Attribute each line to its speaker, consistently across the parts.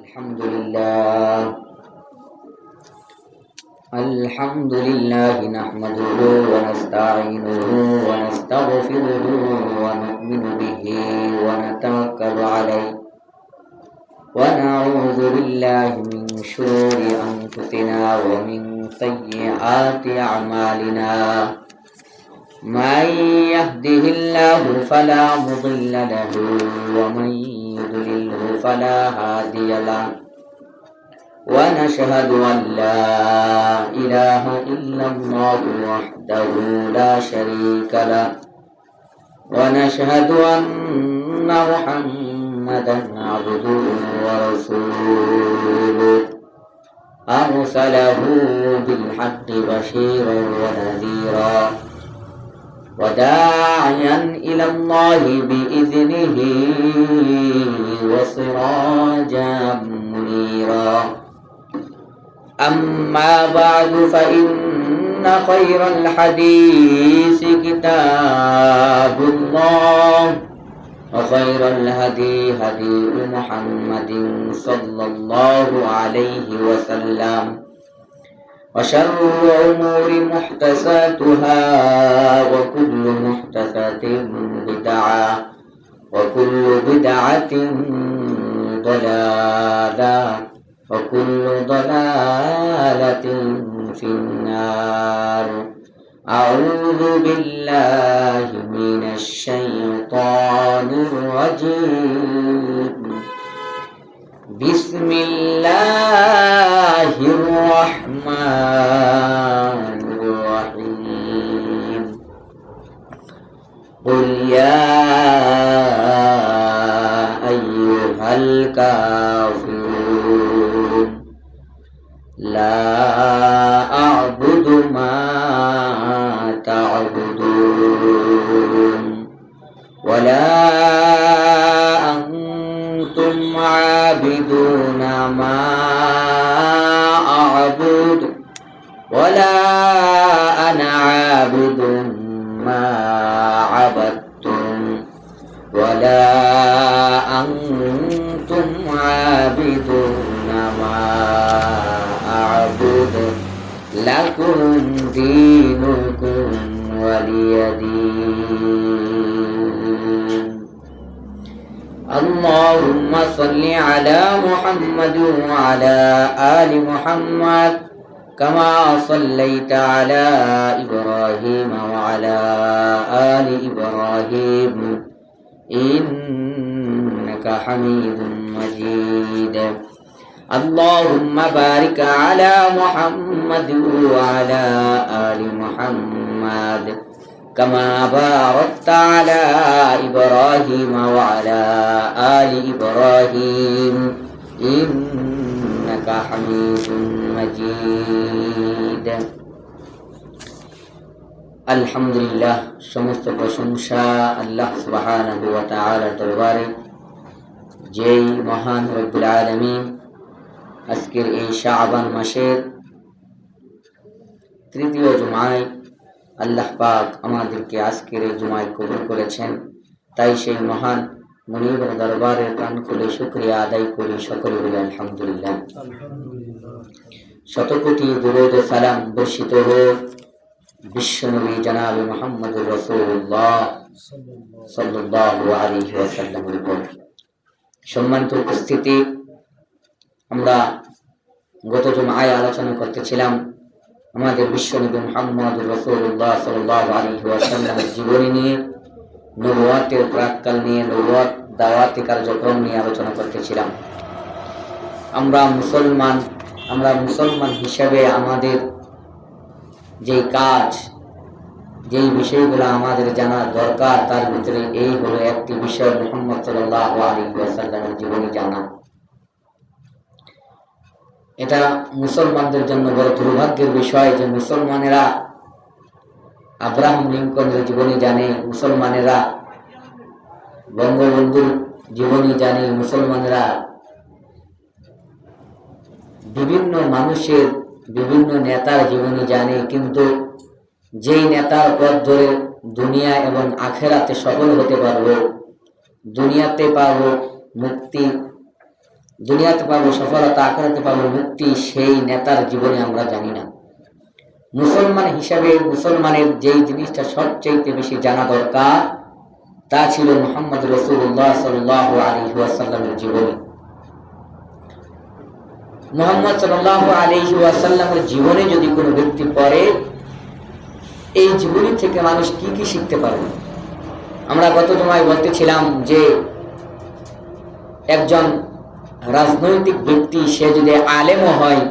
Speaker 1: الحمد لله نحمده ونستعينه ونستغفره ونؤمن به ونتوكل عليه ونعوذ بالله من شرور أنفسنا ومن سيئات أعمالنا من يهده الله فلا مضل له ومن يضلله فلا هادي له ونشهد أن لا إله إلا الله وحده لا شريك له ونشهد أن محمدا عبده ورسوله أرسله بالحق بشيرا ونذيرا وداعيا إلى الله بإذنه وسراجا منيرا أما بعد فإن خير الحديث كتاب الله وخير الهدي هدي محمد صلى الله عليه وسلم وشر الأمور محدثاتها وكل محدثة بدعة وكل بدعة ضلالة وكل ضلالة في النار. أعوذ بالله من الشيطان الرجيم. بسم الله الرحمن الرحيم. قل يا أيها الكافرون لا أعبد ما تعبدون ولا أنتم عابدون ما أعبد ولا أنا عابد ما عبدتم ولا أنتم عابدون ما أعبد لكم دينكم ولي دين. اللهم صل على محمد وعلى آل محمد كما صليت على إبراهيم وعلى آل إبراهيم إنك حميد مجيد. اللهم بارك على محمد وعلى آل محمد كما باركت على إبراهيم وعلى آل إبراهيم إنك حميد مجيد. আলহামদুলিল্লাহ, সমস্ত প্রশংসা আল্লাহ সুবহানাহু ওয়া তাআলার দরবারে, যেই মহান রব্বুল আলামিন আজকের এই শাবান মাসের তৃতীয় জুমায় আল্লাহ পাক আমাদেরকে আজকের এই জুমায় কবুল করেছেন। তাই সেই মহান মুনিবের দরবারে প্রাণ খুলে শুকরিয়া আদায় করি, সকলে বলি আলহামদুলিল্লাহ। শতকোটি দুরূদ ও সালাম বর্ষিত হোক বিশ্বনবী জনাবে মুহাম্মদুর রাসূলুল্লাহ সাল্লাল্লাহু আলাইহি ওয়াসাল্লামের উপর। সম্মানিত উপস্থিতি, আমরা গত জুমায় আলোচনা করতেছিলাম আমাদের বিশ্বনবী মুহাম্মদুর রাসূলুল্লাহ সাল্লাল্লাহু আলাইহি ওয়াসাল্লামের জীবনী নিয়ে, নবুয়তের প্রাক্কাল নিয়ে, নবুয়ত দাওয়াতি কার্যক্রম নিয়ে আলোচনা করতেছিলাম। আমরা মুসলমান হিসেবে আমাদের যেই কাজ, যেই বিষয়গুলো আমাদের জানা দরকার, তার ভিতরে এই হলো একটি বিষয়, মুহাম্মদ সাল্লাল্লাহু আলাইহি ওয়াসাল্লামের জীবনী জানা। এটা মুসলমানদের জন্য বড় দুর্ভাগ্যের বিষয় যে মুসলমানেরা আব্রাহাম লিঙ্কনের জীবনী জানে, মুসলমানেরা বঙ্গবন্ধুর জীবনী জানে, মুসলমানেরা বিভিন্ন মানুষের, বিভিন্ন নেতার জীবনী জানে, কিন্তু যেই নেতার পথ ধরে দুনিয়া এবং আখেরাতে সফল হতে পারবো, দুনিয়াতে পাবো মুক্তি, দুনিয়াতে পাবো সফলতা, আখিরাতে পাবো মুক্তি, সেই নেতার জীবনে আমরা জানি না। মুসলমান হিসাবে মুসলমানের যেই জিনিসটা সবচেয়ে বেশি জানা দরকার তা ছিল মুহাম্মদ রাসূলুল্লাহ সাল্লাল্লাহু আলাইহি ওয়াসাল্লামের জীবনী। মুহাম্মদ সাল্লাল্লাহু আলাইহি ওয়াসাল্লামের জীবনে যদি কোনো ব্যক্তি পড়ে, এই জীবনী থেকে মানুষ কি কি শিখতে পারবে। আমরা গত জমায় বলতেছিলাম যে একজন রাজনৈতিক ব্যক্তি সে যদি আলেমও হয়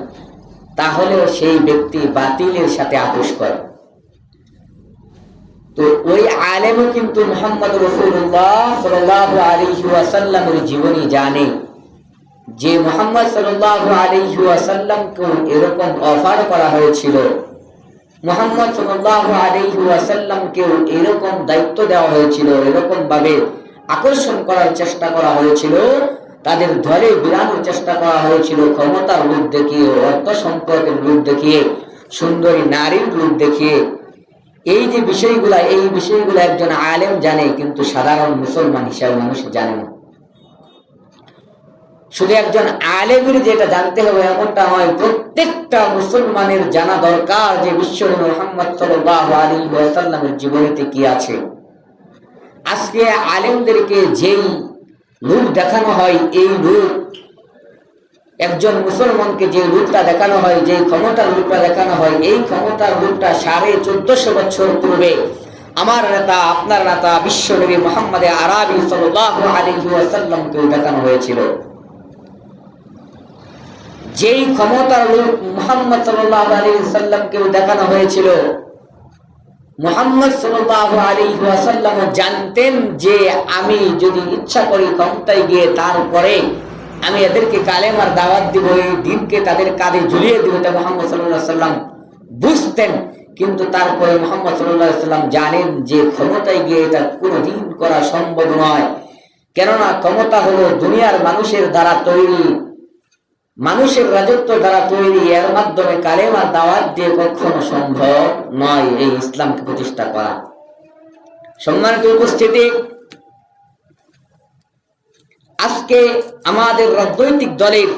Speaker 1: তাহলেও সেই ব্যক্তি বাতিলের সাথে আপোষ করে। তো ওই আলেমও কিন্তু মুহাম্মদ রাসূলুল্লাহ সাল্লাল্লাহু আলাইহি ওয়াসাল্লামের জীবনী জানে যে মুহাম্মদ সাল্লাল্লাহু আলাইহি ওয়াসাল্লামকে এরকম অফার করা হয়েছিল, মুহাম্মদ সাল্লাল্লাহু আলাইহি ওয়াসাল্লামকে এরকম দায়িত্ব দেওয়া হয়েছিল, এরকম ভাবে আকর্ষণ করার চেষ্টা করা হয়েছিল, তাদের ধরে বিরানোর চেষ্টা করা হয়েছিল ক্ষমতার রূপ দেখিয়ে, অর্থ সম্পদের রূপ দেখিয়ে, সুন্দরী নারীর রূপ দেখিয়ে। এই যে বিষয়গুলা, এই বিষয়গুলো একজন আলেম জানে, কিন্তু সাধারণ মুসলমান হিসাবে মানুষ জানে না। শুধু একজন আলেমের যেটা জানতে হবে এমনটা নয়, প্রত্যেকটা মুসলমানের জানা দরকার যে বিশ্বনবী মুহাম্মদ সাল্লাল্লাহু আলাইহি ওয়াসাল্লামের জীবনীতে কি আছে। আজকে আলেমদেরকে যেই রূপ দেখানো হয়, এই রূপ একজন মুসলমানকে যে রূপটা দেখানো হয়, যে ক্ষমতার রূপটা দেখানো হয়, এই ক্ষমতার রূপটা 1450 বছর পূর্বে আমার নেতা, আপনার নেতা বিশ্বনবী মুহাম্মদ আরবি সাল্লাল্লাহু আলাইহি ওয়াসাল্লামকে দেখানো হয়েছিল। যেই ক্ষমতার রূপ মুহাম্মদ সাল্লাল্লাহু আলাইহি ওয়াসাল্লামকে দেখানো হয়েছিল, মুহাম্মদ সাল্লাল্লাহু আলাইহি ওয়াসাল্লাম জানতেন যে আমি যদি ইচ্ছা করি ক্ষমতায় গিয়ে তারপরে আমি এদেরকে কালেমার দাওয়াত দিব, এই দিনকে তাদের কাঁধে ঝুলিয়ে দিব, এটা মুহাম্মদ সাল্লাল্লাহু আলাইহি ওয়াসাল্লাম বুঝতেন। কিন্তু তারপরে মুহাম্মদ সাল্লাল্লাহু আলাইহি ওয়াসাল্লাম জানেন যে ক্ষমতায় গিয়ে এটা কোনোদিন করা সম্ভব নয়, কেননা ক্ষমতা হলো দুনিয়ার মানুষের দ্বারা তৈরি, মানুষের রাজত্ব দ্বারা তৈরি, এর মাধ্যমে কালেমার দাওয়াত দিয়ে কখনো সম্ভব নয় এই ইসলামকে প্রতিষ্ঠা করা। সম্মানিত উপস্থিতি, আজকে আমাদের রাজনৈতিক দলের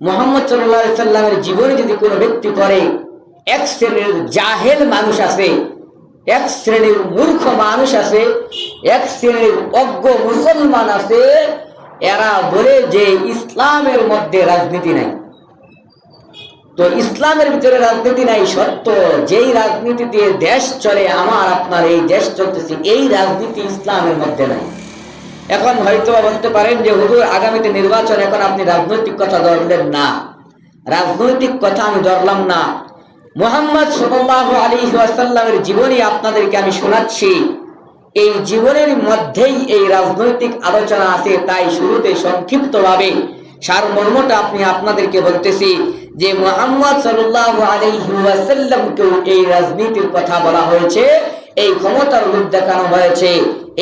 Speaker 1: মুহাম্মদ সাল্লাল্লাহু আলাইহি সাল্লামের জীবনে যদি কোনো ব্যক্তি পড়ে, এক শ্রেণীর জাহেল মানুষ আছে, এক শ্রেণীর মূর্খ মানুষ আছে, এক শ্রেণীর অজ্ঞ মুসলমান আছে, এরা বলে যে ইসলামের মধ্যে রাজনীতি নাই। তো ইসলামের ভিতরে রাজনীতি নাই সত্য, যেই রাজনীতি দিয়ে দেশ চলে, আমার আপনার এই দেশ চলতেছে, এই রাজনীতি ইসলামের মধ্যে নাই। এখন হয়তো বলতে পারেন যে হুজুর আগামীতে নির্বাচন, এখন আপনি রাজনৈতিক কথা ধরলেন না। রাজনৈতিক কথা আমি ধরলাম না, মুহাম্মদ সাল্লাল্লাহু আলাইহি ওয়াসাল্লামের জীবনী আপনাদেরকে আমি শোনাচ্ছি, এই জীবনের মধ্যেই এই রাজনৈতিক আলোচনা আছে। তাই শুরুতে সংক্ষিপ্তভাবে সারমর্মটা আপনাদেরকে বলতেছি যে মুহাম্মদ সাল্লাল্লাহু আলাইহি ওয়াসাল্লামকে এই রাজনীতির কথা বলা হয়েছে, এই ক্ষমতার রূপ দেখানো হয়েছে,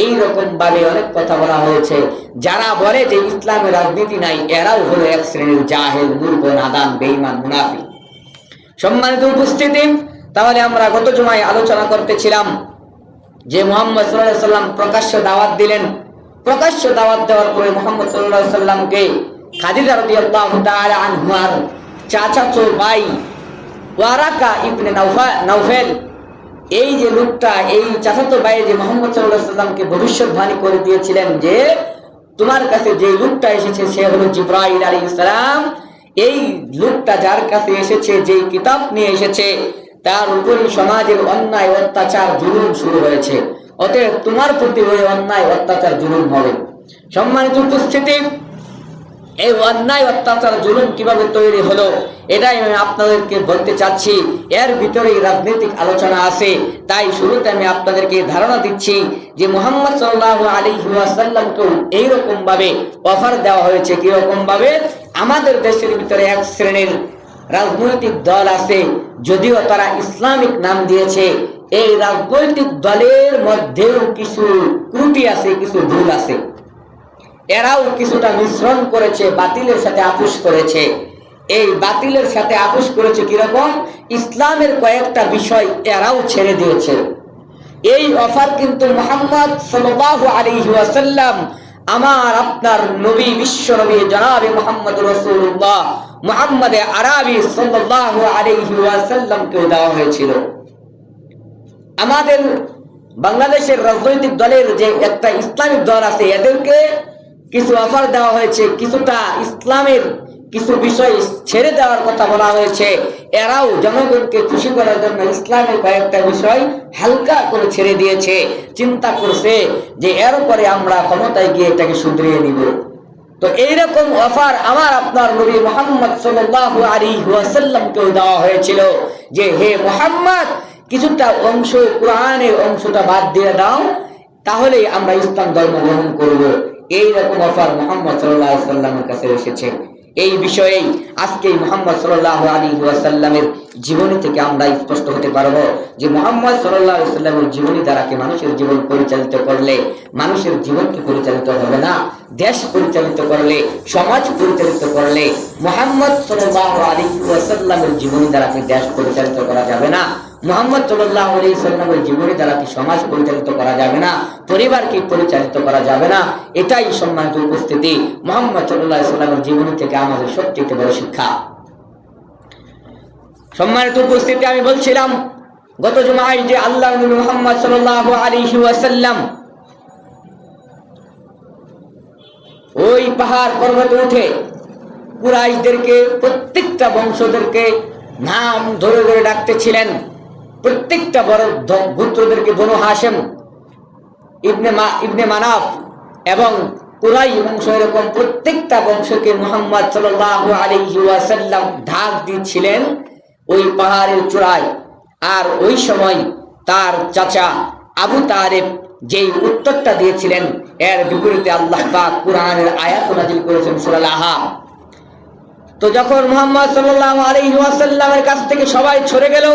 Speaker 1: এই রকম ভাবে অনেক কথা বলা হয়েছে। যারা বলে যে ইসলামের রাজনীতি নাই, এরাও হলো এক শ্রেণীর জাহেল, মূর্খ, নাদান, বেঈমান, মুনাফিক। সম্মানিত উপস্থিতি, তাহলে আমরা গত জুমায় আলোচনা করতেছিলাম যে মুহাম্মদ সাল্লাল্লাহু আলাইহি ওয়াসাল্লাম প্রকাশ্য দাওয়াত দিলেন। প্রকাশ্য দাওয়াত দেওয়ার পরে মুহাম্মদ সাল্লাল্লাহু আলাইহি ওয়াসাল্লামকে খাদিজা রাদিয়াল্লাহু তাআলা আনহার চাচাতো ভাই ওয়ারাকা ইবনে নাওফেল, এই যে লোকটা, এই চাচাতো ভাই যে মুহাম্মদ সাল্লাল্লাহু আলাইহি ওয়াসাল্লামকে ভবিষ্যৎবাণী করে দিয়েছিলেন যে তোমার কাছে যে লোকটা এসেছে সে হলো জিবরাইল আলাইহিস সালাম, এই লোকটা যার কাছে এসেছে, যেই কিতাব নিয়ে এসেছে, তার উপরই সমাজের অন্যায় অত্যাচার জুলুম শুরু হয়েছে, অতএব তোমার প্রতি ওই অন্যায় অত্যাচার জুলুম হবে। সম্মানিত উপস্থিতি, এই অন্যায় অত্যাচার জুলুম কিভাবে তৈরি হলো এটাই আমি আপনাদেরকে বলতে চাচ্ছি। এর ভিতরেই রাজনৈতিক আলোচনা আছে। তাই শুরুতে আমি আপনাদেরকে ধারণা দিচ্ছি যে মুহাম্মদ সাল্লাল্লাহু আলাইহি ওয়াসাল্লামকে এইরকম ভাবে অফার দেওয়া হয়েছে। কিরকম ভাবে? আমাদের দেশের ভিতরে এক শ্রেণীর রাজনৈতিক দল আছে, যদিও তারা ইসলামিক নাম দিয়েছে, এই রাজনৈতিক দলের মধ্যেও কিছু ত্রুটি আছে, কিছু ভুল আছে। এরাও কিছুটা মিশ্রণ করেছে, বাতিলের সাথে আপোষ করেছে। এই বাতিলের সাথে আপোষ করেছে কিরকম? ইসলামের কয়েকটা বিষয় এরাও ছেড়ে দিয়েছে। এই অফার কিন্তু মুহাম্মদ সাল্লাল্লাহু আলাইহি ওয়াসাল্লাম আমার আপনার নবী, বিশ্ব নবী জনাবে মুহাম্মদ রাসূলুল্লাহ মুহাম্মদ আরবি সাল্লাল্লাহু আলাইহি ওয়াসাল্লামকে দেওয়া হয়েছিল। আমাদের বাংলাদেশের রাজনৈতিক দলের যে একটা ইসলামিক দল আছে, এদেরকে কিছু অফার দেওয়া হয়েছে, কিছুটা ইসলামের কিছু বিষয় ছেড়ে দেওয়ার কথা বলা হয়েছে। এরাও জনগণকে খুশি করার জন্য ইসলামের কয়েকটা বিষয় হালকা করে ছেড়ে দিয়েছে, চিন্তা করছে যে এর পরে আমরা ক্ষমতায় গিয়ে এটাকে শুধরিয়ে নিব। তো এইরকম অফার আমার আপনার নবী মুহাম্মদ সাল্লাল্লাহু আলাইহি ওয়াসাল্লামকে দেওয়া হয়েছিল যে হে মুহাম্মদ, কিছুটা অংশ কোরআনের অংশটা বাদ দিয়ে দাও, তাহলেই আমরা ইসলাম ধর্ম গ্রহণ করব। এইরকম অফার মুহাম্মদ সাল্লাল্লাহু আলাইহি ওয়াসাল্লামের কাছে এসেছে। এই বিষয়েই আজকে মুহাম্মদ সাল্লাল্লাহু আলাইহি ওয়াসাল্লামের জীবনী থেকে আমরা স্পষ্ট হতে পারবো যে মুহাম্মদ সাল্লাল্লাহু আলাইহি ওয়াসাল্লামের জীবনী দ্বারা কি মানুষের জীবন পরিচালিত করলে মানুষের জীবন কি পরিচালিত হবে না, দেশ পরিচালিত করলে, সমাজ পরিচালিত করলে মুহাম্মদ সাল্লাল্লাহু আলাইহি ওয়াসাল্লামের জীবনী দ্বারা কি দেশ পরিচালিত করা যাবে না, মুহাম্মদ সাল্লাল্লাহু আলাইহি ওয়াসাল্লামের জীবনী দ্বারা কি সমাজ পরিচালিত করা যাবে না, পরিবার কি পরিচালিত করা যাবে না। এটাই সম্মানিত উপস্থিতি, মুহাম্মদ সাল্লাল্লাহু আলাইহি ওয়াসাল্লামের জীবনী থেকে আমাদের সবচেয়ে বড় শিক্ষা। সম্মানিত উপস্থিতি, আমি বলছিলাম গত জুমায় যে আল্লাহর নবী মুহাম্মদ সাল্লাল্লাহু আলাইহি ওয়াসাল্লাম ওই পাহাড় পর্বতে উঠে কুরাইশদেরকে, প্রত্যেকটা বংশদেরকে নাম ধরে ধরে ডাকতেছিলেন। প্রত্যেকটা বড় গোত্রদেরকে, বনু হাশেম, ইবনে মানাফ এবং কুরাই বংশ, এরকম প্রত্যেকটা বংশকে মুহাম্মদ সাল্লাল্লাহু আলাইহি ওয়াসাল্লাম ডাক দিচ্ছিলেন ওই পাহাড়ের চূড়ায়। আর ওই সময় তার চাচা আবু তালেব যেই উত্তরটা দিয়েছিলেন, এর বিপরীতে আল্লাহ পাক কুরআনের আয়াত নাযিল করেছেন সূরা আল-আহকাফ। তো যখন মুহাম্মদ সাল্লাল্লাহু আলাইহি ওয়াসাল্লামের কাছ থেকে সবাই সরে গেল,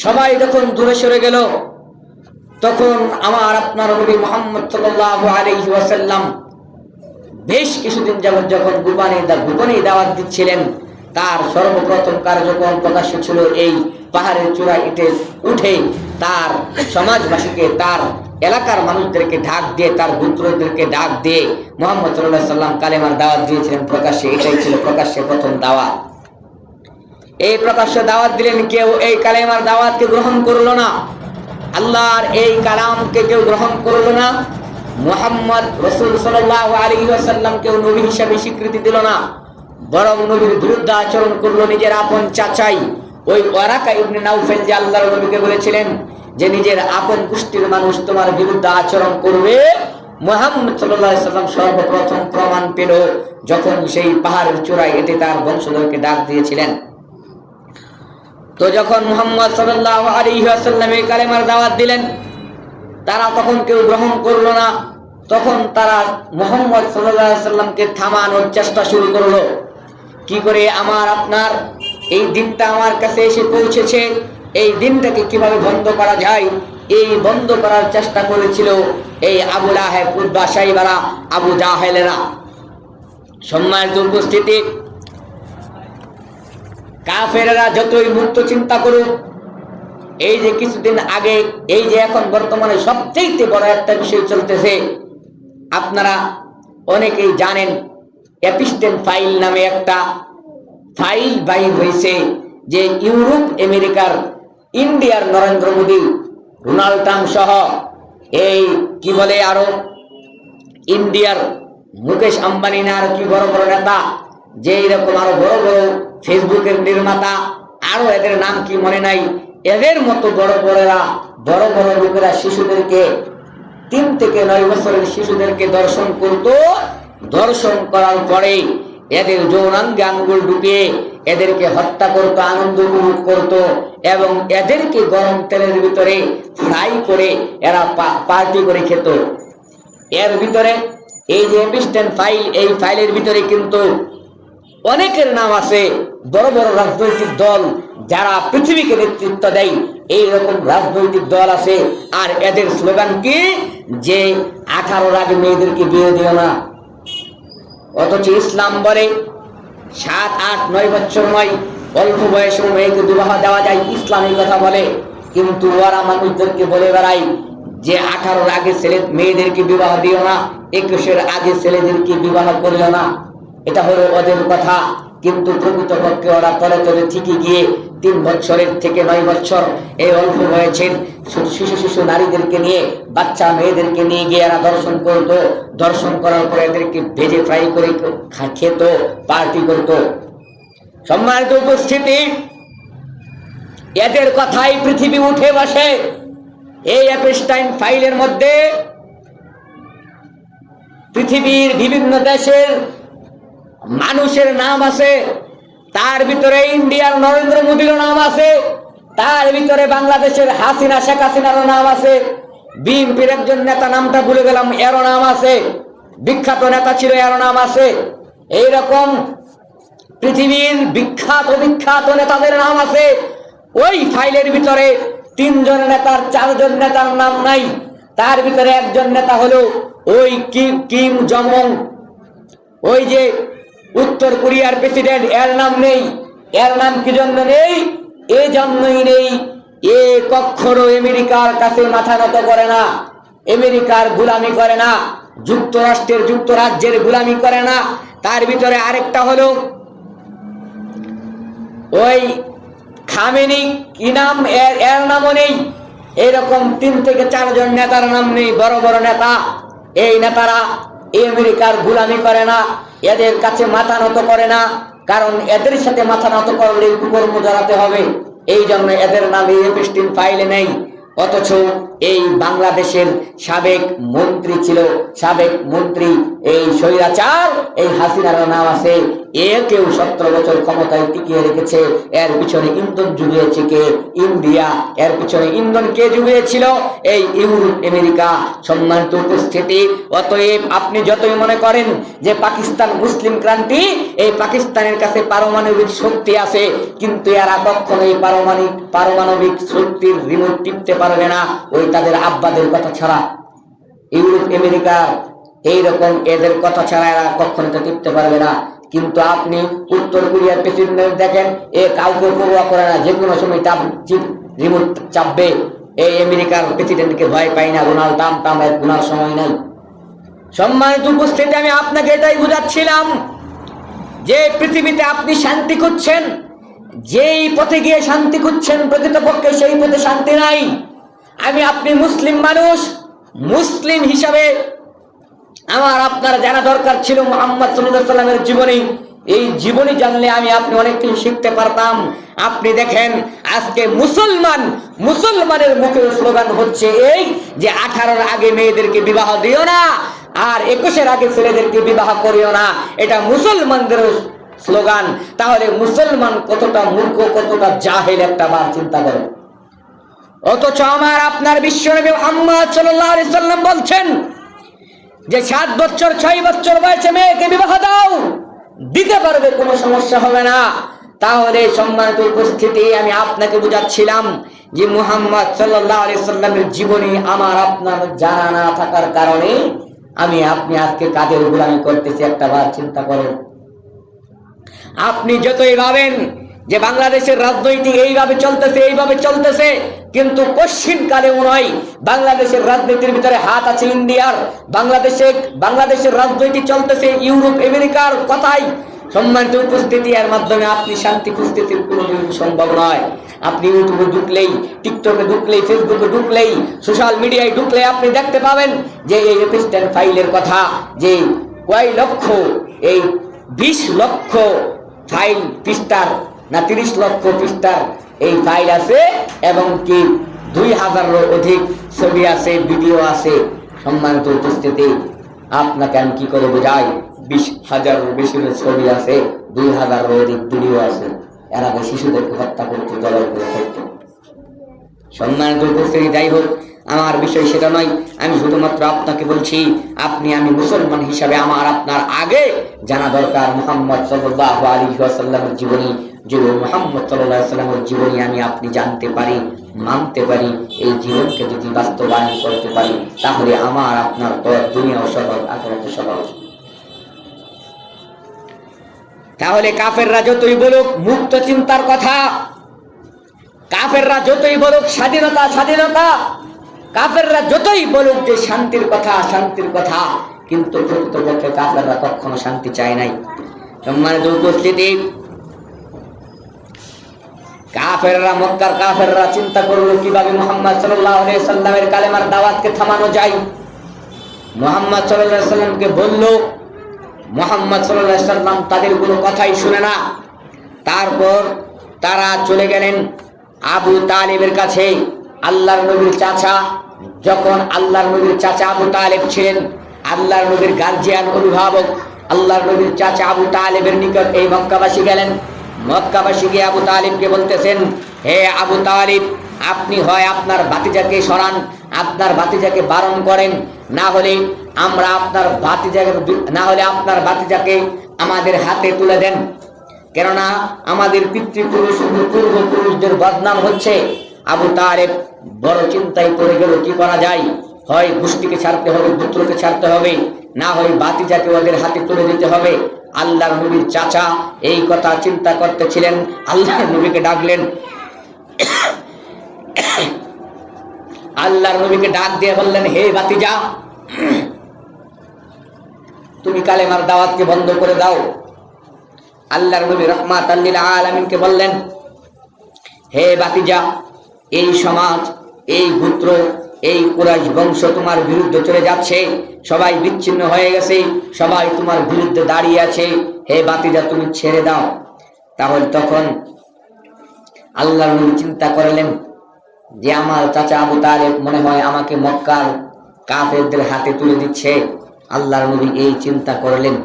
Speaker 1: সবাই যখন দূরে সরে গেল, তখন আমার আপনার নবী মুহাম্মদ সাল্লাল্লাহু আলাইহি ওয়াসাল্লাম বেশ কিছুদিন যাবত যখন গোপনে দাওয়াত দিচ্ছিলেন, তার সর্বপ্রথম কার্যক্রম প্রকাশ্য ছিল এই পাহাড়ের চূড়ায় উঠে তার সমাজবাসীকে, তার এলাকার মানুষদেরকে ডাক দিয়ে, তার গোত্রদেরকে ডাক দিয়ে মুহাম্মদ সাল্লাল্লাহু আলাইহি ওয়াসাল্লাম কালেমার দাওয়াত দিয়েছিলেন প্রকাশ্যে। এটাই ছিল প্রকাশ্যে প্রথম দাওয়াত। এই প্রকাশ্য দাওয়াত দিলেন, কেউ এই কালেমার দাওয়াতকে গ্রহণ করলো না, আল্লাহর এই কালামকে কেউ গ্রহণ করলো না, মুহাম্মদ রাসূল সাল্লাল্লাহু আলাইহি ওয়াসাল্লাম কেউ নবী হিসেবে স্বীকৃতি দিল না, বরং নবীর বিরুদ্ধে আচরণ করলো নিজের আপন চাচাই ওই ওয়ারাকা ইবনে নাউফেল, যে আল্লাহর নবীকে বলেছিলেন যে নিজের আপন গোষ্ঠীর মানুষ তোমার বিরুদ্ধে আচরণ করবে। মুহাম্মদ সাল্লাল্লাহু আলাইহি ওয়াসাল্লাম সর্বপ্রথম প্রমাণ পেল যখন সেই পাহাড়ের চূড়ায় এতে তার বংশধরকে ডাক দিয়েছিলেন। তো যখন মুহাম্মদ সাল্লাল্লাহু আলাইহি ওয়াসাল্লাম এই কালেমার দাওয়াত দিলেন, তারা তখন কেউ গ্রহণ করলো না। তখন তারা মুহাম্মদ সাল্লাল্লাহু আলাইহি ওয়াসাল্লামকে থামানোর চেষ্টা শুরু করলো। কি করে আমার আপনার এই দিনটা আমার কাছে এসে পৌঁছেছে, এই দিনটাকে কিভাবে বন্ধ করা যায়, এই বন্ধ করার চেষ্টা করেছিল এই আবু লাহাব, উতবা, শাইবারা, আবু জাহেলেরা। সম্মানিত উপস্থিতি, কাফেরেরা যতই মুক্ত চিন্তা করুক, এই যে কিছুদিন আগে, এই যে এখন বর্তমানে সবচেয়ে বড় একটা বিষয় চলতেছে, আপনারা অনেকেই জানেন এপিস্টেন ফাইল নামে একটা ফাইল বাইর হয়েছে, যে ইউরোপ, আমেরিকার, ইন্ডিয়ার নরেন্দ্র মোদী, ডোনাল্ড ট্রাম্প সহ এই কি বলে আরো ইন্ডিয়ার মুকেশ আম্বানি না আর কি বড় বড় নেতা, যে এরকম আরো বড় বড় ফেসবুকের নির্মাতা, আরো এদের নাম কি মনে নাই, এদের মতো বড় বড় লোকেরা শিশুদেরকে, 3 থেকে 9 বছরের শিশুদেরকে দর্শন করত। দর্শন করার পরে এদের যৌনাঙ্গে আঙ্গুল ঢুকিয়ে এদেরকে হত্যা করতো, আনন্দ উপভোগ করতো এবং এদেরকে গরম তেলের ভিতরে ফ্রাই করে এরা পার্টি করে খেত। এর ভিতরে এই যে এপিস্টেন ফাইল, এই ফাইলের ভিতরে কিন্তু অনেকের নাম আছে, বড় বড় রাজনৈতিক দল যারা পৃথিবীকে নেতৃত্ব দেয়, এইরকম রাজনৈতিক দল আছে। আর এদের স্লোগান কি, যে 18-র আগে মেয়েদেরকে বিয়ে দিও না। অথচ ইসলাম বলে 7, 8, 9 বছর নয়, অল্প বয়সে মেয়েকে বিবাহ দেওয়া যায়, ইসলামের কথা বলে। কিন্তু ওরা মানুষদেরকে বলে বেড়ায় যে 18-র আগে মেয়েদেরকে বিবাহ দিও না, 21-এর আগে ছেলেদেরকে বিবাহ করিও না। এটা হলো ওদের কথা, কিন্তু প্রকৃতপক্ষে ওরা তলে তলে ঠিকই গিয়ে 3 বছরের থেকে 9 বছর এই অল্প বয়সের শিশু নারীদেরকে নিয়ে, বাচ্চা মেয়েদেরকে নিয়ে গিয়ে এরা দর্শন করতো। দর্শন করার পরে এদেরকে ভেজে ফ্রাই করে খেত, পার্টি করত। সম্মানিত উপস্থিতি, এদের কথাই পৃথিবী উঠে বসে। এই এপস্টাইন ফাইলের মধ্যে পৃথিবীর বিভিন্ন দেশের মানুষের নাম আছে, তার ভিতরে ইন্ডিয়ার নরেন্দ্র মোদীর নাম আছে, তার ভিতরে বাংলাদেশের হাসিনা শেখ হাসিনারও নাম আছে, বিএনপির একজন নেতা, নামটা ভুলে গেলাম, এরও নাম আছে, বিখ্যাত নেতা ছিল, এরও নাম আছে। এইরকম পৃথিবীর বিখ্যাত নেতাদের নাম আছে। ওই ফাইলের ভিতরে 3 জন নেতার 4 জন নেতার নাম নাই। তার ভিতরে একজন নেতা হলো ওই কিম জং উন, ওই যে উত্তর কোরিয়ার প্রেসিডেন্ট, এর নাম নেই। এর নাম কি জন্য নেই? এই জন্যই নেই, এ কখনো আমেরিকার কাছে মাথা নত করে না, আমেরিকার গোলামি করে না, যুক্তরাজ্যের গোলামি করে না। তার ভিতরে আরেকটা হলো ওই খামেনি, কি নাম, এর নামও নেই। এরকম 3 থেকে 4 জন নেতার নাম নেই, বড় বড় নেতা। এই নেতারা আমেরিকার গোলামি করে না, এদের কাছে মাথা নত করে না, কারণ এদের সাথে মাথা নত করলে কুকর্ম জড়াতে হবে। এই জন্য এদের নাম এই এপস্টাইন ফাইলে নেই। অথচ এই বাংলাদেশের সাবেক মন্ত্রী ছিল, সাবেক মন্ত্রী এই স্বৈরাচার, এই হাসিনার নাম আছে। একেও 17 বছর ক্ষমতায় টিকিয়ে রেখেছে। এর পিছনে ইন্ধন জুগিয়েছে কে? ইন্ডিয়া। এর পিছনে ইন্ধন কে জুগিয়েছিল? এই ইউরোপ, আমেরিকা। সম্মানিত উপস্থিতি, অতএব আপনি যতই মনে করেন যে পাকিস্তান মুসলিম ক্রান্তি, এই পাকিস্তানের কাছে পারমাণবিক শক্তি আছে, কিন্তু এরা কখনোই পারমাণবিক শক্তির রিমোট টিপতে পারবে না, ওই তাদের আব্বাদের কথা ছাড়া। ইউরোপ, আমেরিকার এইরকম এদের কথা ছাড়া এরা কখনো তো টিপতে পারবে না। কিন্তু আপনি উত্তর কোরিয়ার প্রেসিডেন্ট দেখেন, এ কাউকে পরোয়া করে না, যে কোনো সময় রিমোট চাপবে। এই আমেরিকার প্রেসিডেন্টকে ভয় পাই না, ডোনাল্ড ট্রাম্প এর গুনার সময় নাই। সম্মানিত উপস্থিতি, আমি আপনাকে এটাই বুঝাচ্ছিলাম যে পৃথিবীতে আপনি শান্তি খুঁজছেন, যেই পথে গিয়ে শান্তি খুঁজছেন, প্রকৃতপক্ষে সেই পথে শান্তি নাই। আপনি মুসলিম মানুষ, মুসলিম হিসাবে আমার আপনার জানা দরকার ছিল মুহাম্মদ সাল্লাল্লাহু আলাইহি ওয়াসাল্লামের জীবনী। এই জীবনী জানলে আমি অনেক কিছু শিখতে পারতাম। আপনি দেখেন, আজকে মুসলমানের মুখে স্লোগান হচ্ছে এই যে 18-র আগে মেয়েদেরকে বিবাহ দিও না, আর 21-এর আগে ছেলেদেরকে বিবাহ করিও না। এটা মুসলমানদের স্লোগান। তাহলে মুসলমান কতটা মূর্খ, কতটা জাহেল একটা বার চিন্তা করেন। অথচ আমার আপনার বিশ্বনবী মুহাম্মদ সাল্লাল্লাহু আলাইহি ওয়াসাল্লাম বলছেন যে 7 বছর 6 বছর বয়সে মেয়েকে বিবাহ দাও, দিতে পারবে, কোনো সমস্যা হবে না। তাহলে সম্মানিত উপস্থিতি, আমি আপনাকে বুঝাচ্ছিলাম যে মুহাম্মদ সাল্লাল্লাহু আলাইহি ওয়াসাল্লামের জীবনী আমার আপনার জানা না থাকার কারণে আপনি আজকে কাদের গোলামি করতেছি একটা বার চিন্তা করেন। আপনি যতই ভাবেন যে বাংলাদেশের রাজনৈতিক এইভাবে চলতেছে, কিন্তু কশ্চিন কালেও নয়। বাংলাদেশের রাজনীতির ভিতরে হাত আছে ইন্ডিয়ার, বাংলাদেশের রাজনীতি চলতেছে ইউরোপ, আমেরিকার কথাই। সম্মানিত উপস্থিতি, এর মাধ্যমে আপনি শান্তি খুঁজতেছি কোনোদিন সম্ভব নয়। আপনি ইউটিউবে ঢুকলেই, টিকটকে ঢুকলেই, ফেসবুকে ঢুকলেই, সোশ্যাল মিডিয়ায় ঢুকলে আপনি দেখতে পাবেন যে এই এপস্টাইন ফাইলের কথা, যে কয় লক্ষ, এই 20 লক্ষ ফাইল পৃষ্ঠার না 30 লক্ষ পৃষ্ঠার এই ফাইল আছে, এবং কি 2000-এরও অধিক ছবি আছে, ভিডিও আছে। সম্মানিত উপস্থিতি, আপনাকে আমি কি করে বোঝাই? 20,000-এর বেশি ছবি আছে, 2000-এরও অধিক ভিডিও আছে। এরা শিশুদেরকে হত্যা করতে, জবাই করে থাকতো। সম্মানিত উপস্থিতি, যাই হোক, আমার বিষয় সেটা নয়। আমি শুধুমাত্র আপনাকে বলছি, আমি মুসলমান হিসাবে আমার আপনার আগে জানা দরকার মুহাম্মদ সাল্লাল্লাহু আলাইহি ওয়াসাল্লামের জীবনী। যদি মুহাম্মদ সাল্লাল্লাহু আলাইহি ওয়াসাল্লামের জীবনী আপনি জানতে পারি, মানতে পারি, এই জীবনকে যদি বাস্তবায়ন করতে পারি, তাহলে আমার আপনার দুনিয়া সহজ, আখিরাত সহজ। তাহলে কাফেররা যতই বলুক মুক্ত চিন্তার কথা, কাফেররা যতই বলুক স্বাধীনতা, কাফেররা যতই বলুক যে শান্তির কথা শান্তির কথা, কিন্তু প্রকৃতপক্ষে কাফেররা কখনো শান্তি চায় নাই। সম্মানিত উপস্থিতি, কাফেররা, মক্কার কাফেররা চিন্তা করলো কিভাবে মুহাম্মদ সাল্লাল্লাহু আলাইহি সাল্লামের কালেমার দাওয়াতকে থামানো যায়। মুহাম্মদ সাল্লাল্লাহু আলাইহি সাল্লামকে বলল, মুহাম্মদ সাল্লাল্লাহু আলাইহি সাল্লাম তাদের কোনো কথাই শুনে না। তারপর তারা চলে গেলেন আবু তালিবের কাছে। আল্লাহর নবীর চাচা, যখন আল্লাহর নবীর চাচা আবু তালিব ছিলেন আল্লাহর নবীর গার্জিয়ান, অভিভাবক, আল্লাহর নবীর চাচা আবু তালিবের নিকট এই মক্কাবাসী গেলেন। মক্কাবাসী গিয়ে আবু তালিবকে বলতেছেন, হে আবু তালিব, আপনি হয় আপনার ভাতিজাকে সরান, আপনার ভাতিজাকে বারণ করেন, না হলে আপনার ভাতিজাকে আমাদের হাতে তুলে দেন। কেননা আমাদের পিতৃপুরুষ পূর্বপুরুষদের বদনাম হচ্ছে। আবু তালেব বড় চিন্তায় পড়ে গেল, কি করা যায়? হয় গোষ্ঠীকে ছাড়তে হবে, পুত্রকে ছাড়তে হবে, না হয় ভাতিজাকে ওদের হাতে তুলে দিতে হবে। আল্লাহর নবীর চাচা এই কথা চিন্তা করতেছিলেন। আল্লাহর নবীকে ডাকলেন, আল্লাহর নবীকে ডাক দিয়ে বললেন, হে ভাতিজা, তুমি কালেমার দাওয়াতকে বন্ধ করে দাও। আল্লাহর নবী রাহমাতাল লিল আলামিনকে বললেন, হে ভাতিজা, এই সমাজ, এই গোত্র, এই কুরাইশ বংশ তোমার বিরুদ্ধে চলে যাচ্ছে, সবাই বিচ্ছিন্ন হয়ে গেছে, সবাই তোমার বিরুদ্ধে দাঁড়িয়ে আছে। হে ভাতিজা, তুমি ছেড়ে দাও। তাহলে তখন আল্লাহর নবী চিন্তা করলেন যে আমার চাচা আবু তালেব মনে হয় আমাকে মক্কার কাফেরদের হাতে তুলে দিচ্ছে। আল্লাহর নবী এই চিন্তা করলেন।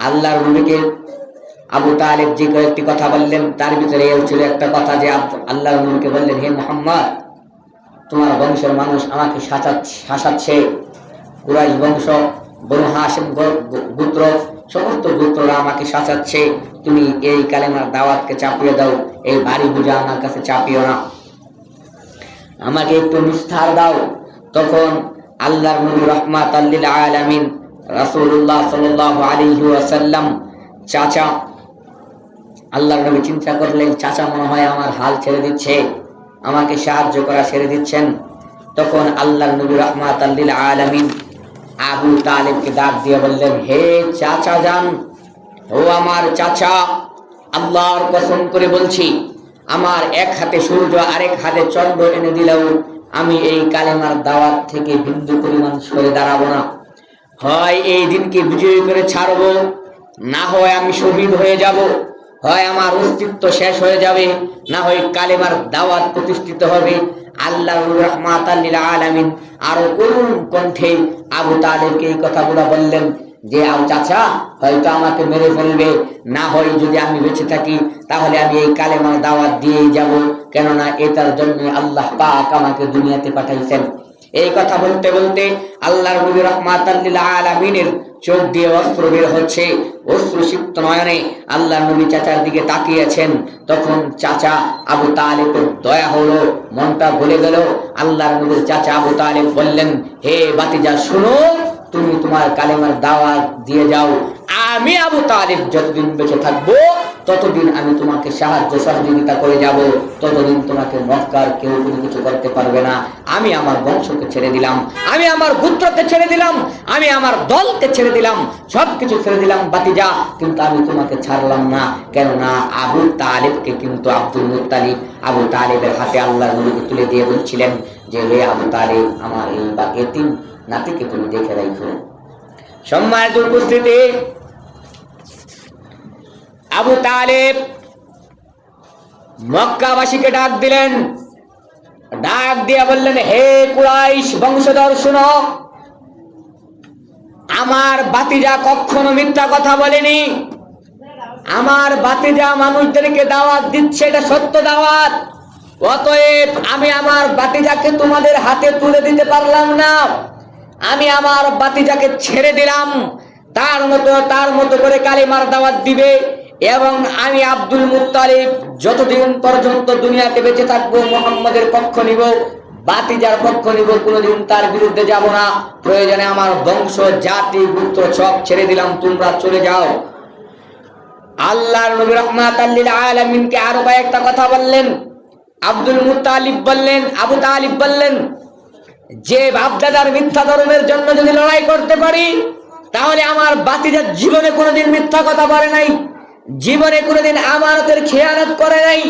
Speaker 1: আল্লাহর নবীকে আবু তালেব যে কয়েকটি কথা বললেন, তার ভিতরে এও ছিল একটা কথা যে আল্লাহর নবীকে বললেন, হে মুহাম্মদ, তোমার বংশের মানুষ আমাকে শাসাচ্ছে। কুরাইশ বংশ, বনু হাশিম গোত্র, সমস্ত গোত্ররা আমাকে শাসাচ্ছে। তুমি এই কালেমার দাওয়াতকে চাপিয়ে দাও, এই ভারী বোঝা আমার কাছে চাপিও না, আমাকে একটু নিস্তার দাও। তখন আল্লাহর নবী রাহমাতাল লিল আলামিন রাসূলুল্লাহ সাল্লাল্লাহু আলাইহি ওয়াসাল্লাম চাচা, আল্লাহর নবী চিন্তা করলেন, চাচা মনে হয় আমার হাল ছেড়ে দিচ্ছে, আমাকে সাহায্য করা ছেড়ে দিচ্ছেন। তখন আল্লাহর নবী রাহমাতাল লিল আলামিন আবু তালেবকে ডাক দিয়ে বললেন, হে চাচা যান, ও আমার চাচা, আল্লাহর কসম করে বলছি, আমার এক হাতে সূর্য আরেক হাতে চন্দ্র এনে দিলেও আমি এই কালেমার দাওয়াত থেকে বিন্দু পরিমাণ সরে দাঁড়াবো না। হয় এই দিনকে বিজয়ী করে ছাড়বো, না হয় আমি শহীদ হয়ে যাব, হয় আমার অস্তিত্ব শেষ হয়ে যাবে, না হয় কালেমার দাওয়াত প্রতিষ্ঠিত হবে। আল্লাহর রাহমাতাল লিল আলামিন আরো করুণ কণ্ঠে আবু তালেবকে এই কথাগুলো বললেন যে, চাচা, হয়তো আমাকে মেরে ফেলবে, না হয় যদি আমি বেঁচে থাকি তাহলে আমি এই কালেমার দাওয়াত দিয়েই যাব, কেননা এটার জন্য আল্লাহ পাক আমাকে দুনিয়াতে পাঠাইছেন। এই কথা বলতে বলতে আল্লাহর নবী রাহমাতাল লিল আলামিনের চোখ দিয়ে অস্ত্র বের হচ্ছে। অশ্রুসিক্ত নয়নে আল্লাহর নবী চাচার দিকে তাকিয়েছেন। তখন চাচা আবু তালেবের দয়া হলো, মনটা ভুলে গেল। আল্লাহর নবীর চাচা আবু তালেব বললেন, হে ভাতিজা, শুনো, তুমি তোমার কালেমার দাওয়াত দিয়ে যাও, আমি আবু তালেব যতদিন বেঁচে থাকবো ততদিন আমি তোমাকে সাহায্য সহযোগিতা করে যাব, ততদিন তোমাকে মক্কার কেউ কোনো কিছু করতে পারবে না। আমি আমার বংশকে ছেড়ে দিলাম, আমি আমার গোত্রকে ছেড়ে দিলাম, আমি আমার দলকে ছেড়ে দিলাম, সবকিছু ছেড়ে দিলাম ভাতিজা, কিন্তু আমি তোমাকে ছাড়লাম না। কেননা আবু তালেবকে কিন্তু আব্দুল মুত্তালিব আবু তালেবের হাতে আল্লাহর নবীকে তুলে দিয়ে বলছিলেন যে, হে আবু তালেব, আমার এই বা এতিম নাতিকে তুমি দেখে রাখো। সম্মানিত উপস্থিতি, আবু তালেব মক্কাবাসীকে ডাক দিলেন, ডাক দিয়ে বললেন, হে কুরাইশ বংশধর, শুনো, আমার ভাতিজা কখনো মিথ্যা কথা বলেনি। আমার ভাতিজা মানুষদেরকে দাওয়াত দিচ্ছে, এটা সত্য দাওয়াত। অতএব আমি আমার ভাতিজাকে তোমাদের হাতে তুলে দিতে পারলাম না, আমি আমার ভাতিজাকে ছেড়ে দিলাম, তার মতো করে কালিমার দাওয়াত দিবে, এবং আমি আব্দুল মুত্তালিব যতদিন পর্যন্ত দুনিয়াতে বেঁচে থাকবো মুহাম্মদের পক্ষ নিব, ভাতিজার পক্ষ নিব, কোনোদিন তার বিরুদ্ধে যাব না। প্রয়োজনে আমার বংশ, জাতি, গোত্র সব ছেড়ে দিলাম, তোমরা চলে যাও। আল্লাহর নবী রাহমাতাল লিল আলামিনকে আরো কয়েকটা কথা বললেন। আব্দুল মুত্তালিব বললেন, আবু তালিব বললেন, যে বাপদাদার মিথ্যা ধর্মের জন্য যদি লড়াই করতে পারি, তাহলে আমার বাতিজা জীবনে কোনোদিন মিথ্যা কথা বলে নাই, জীবনে কোনোদিন আমানতের খেয়ানত করে নাই।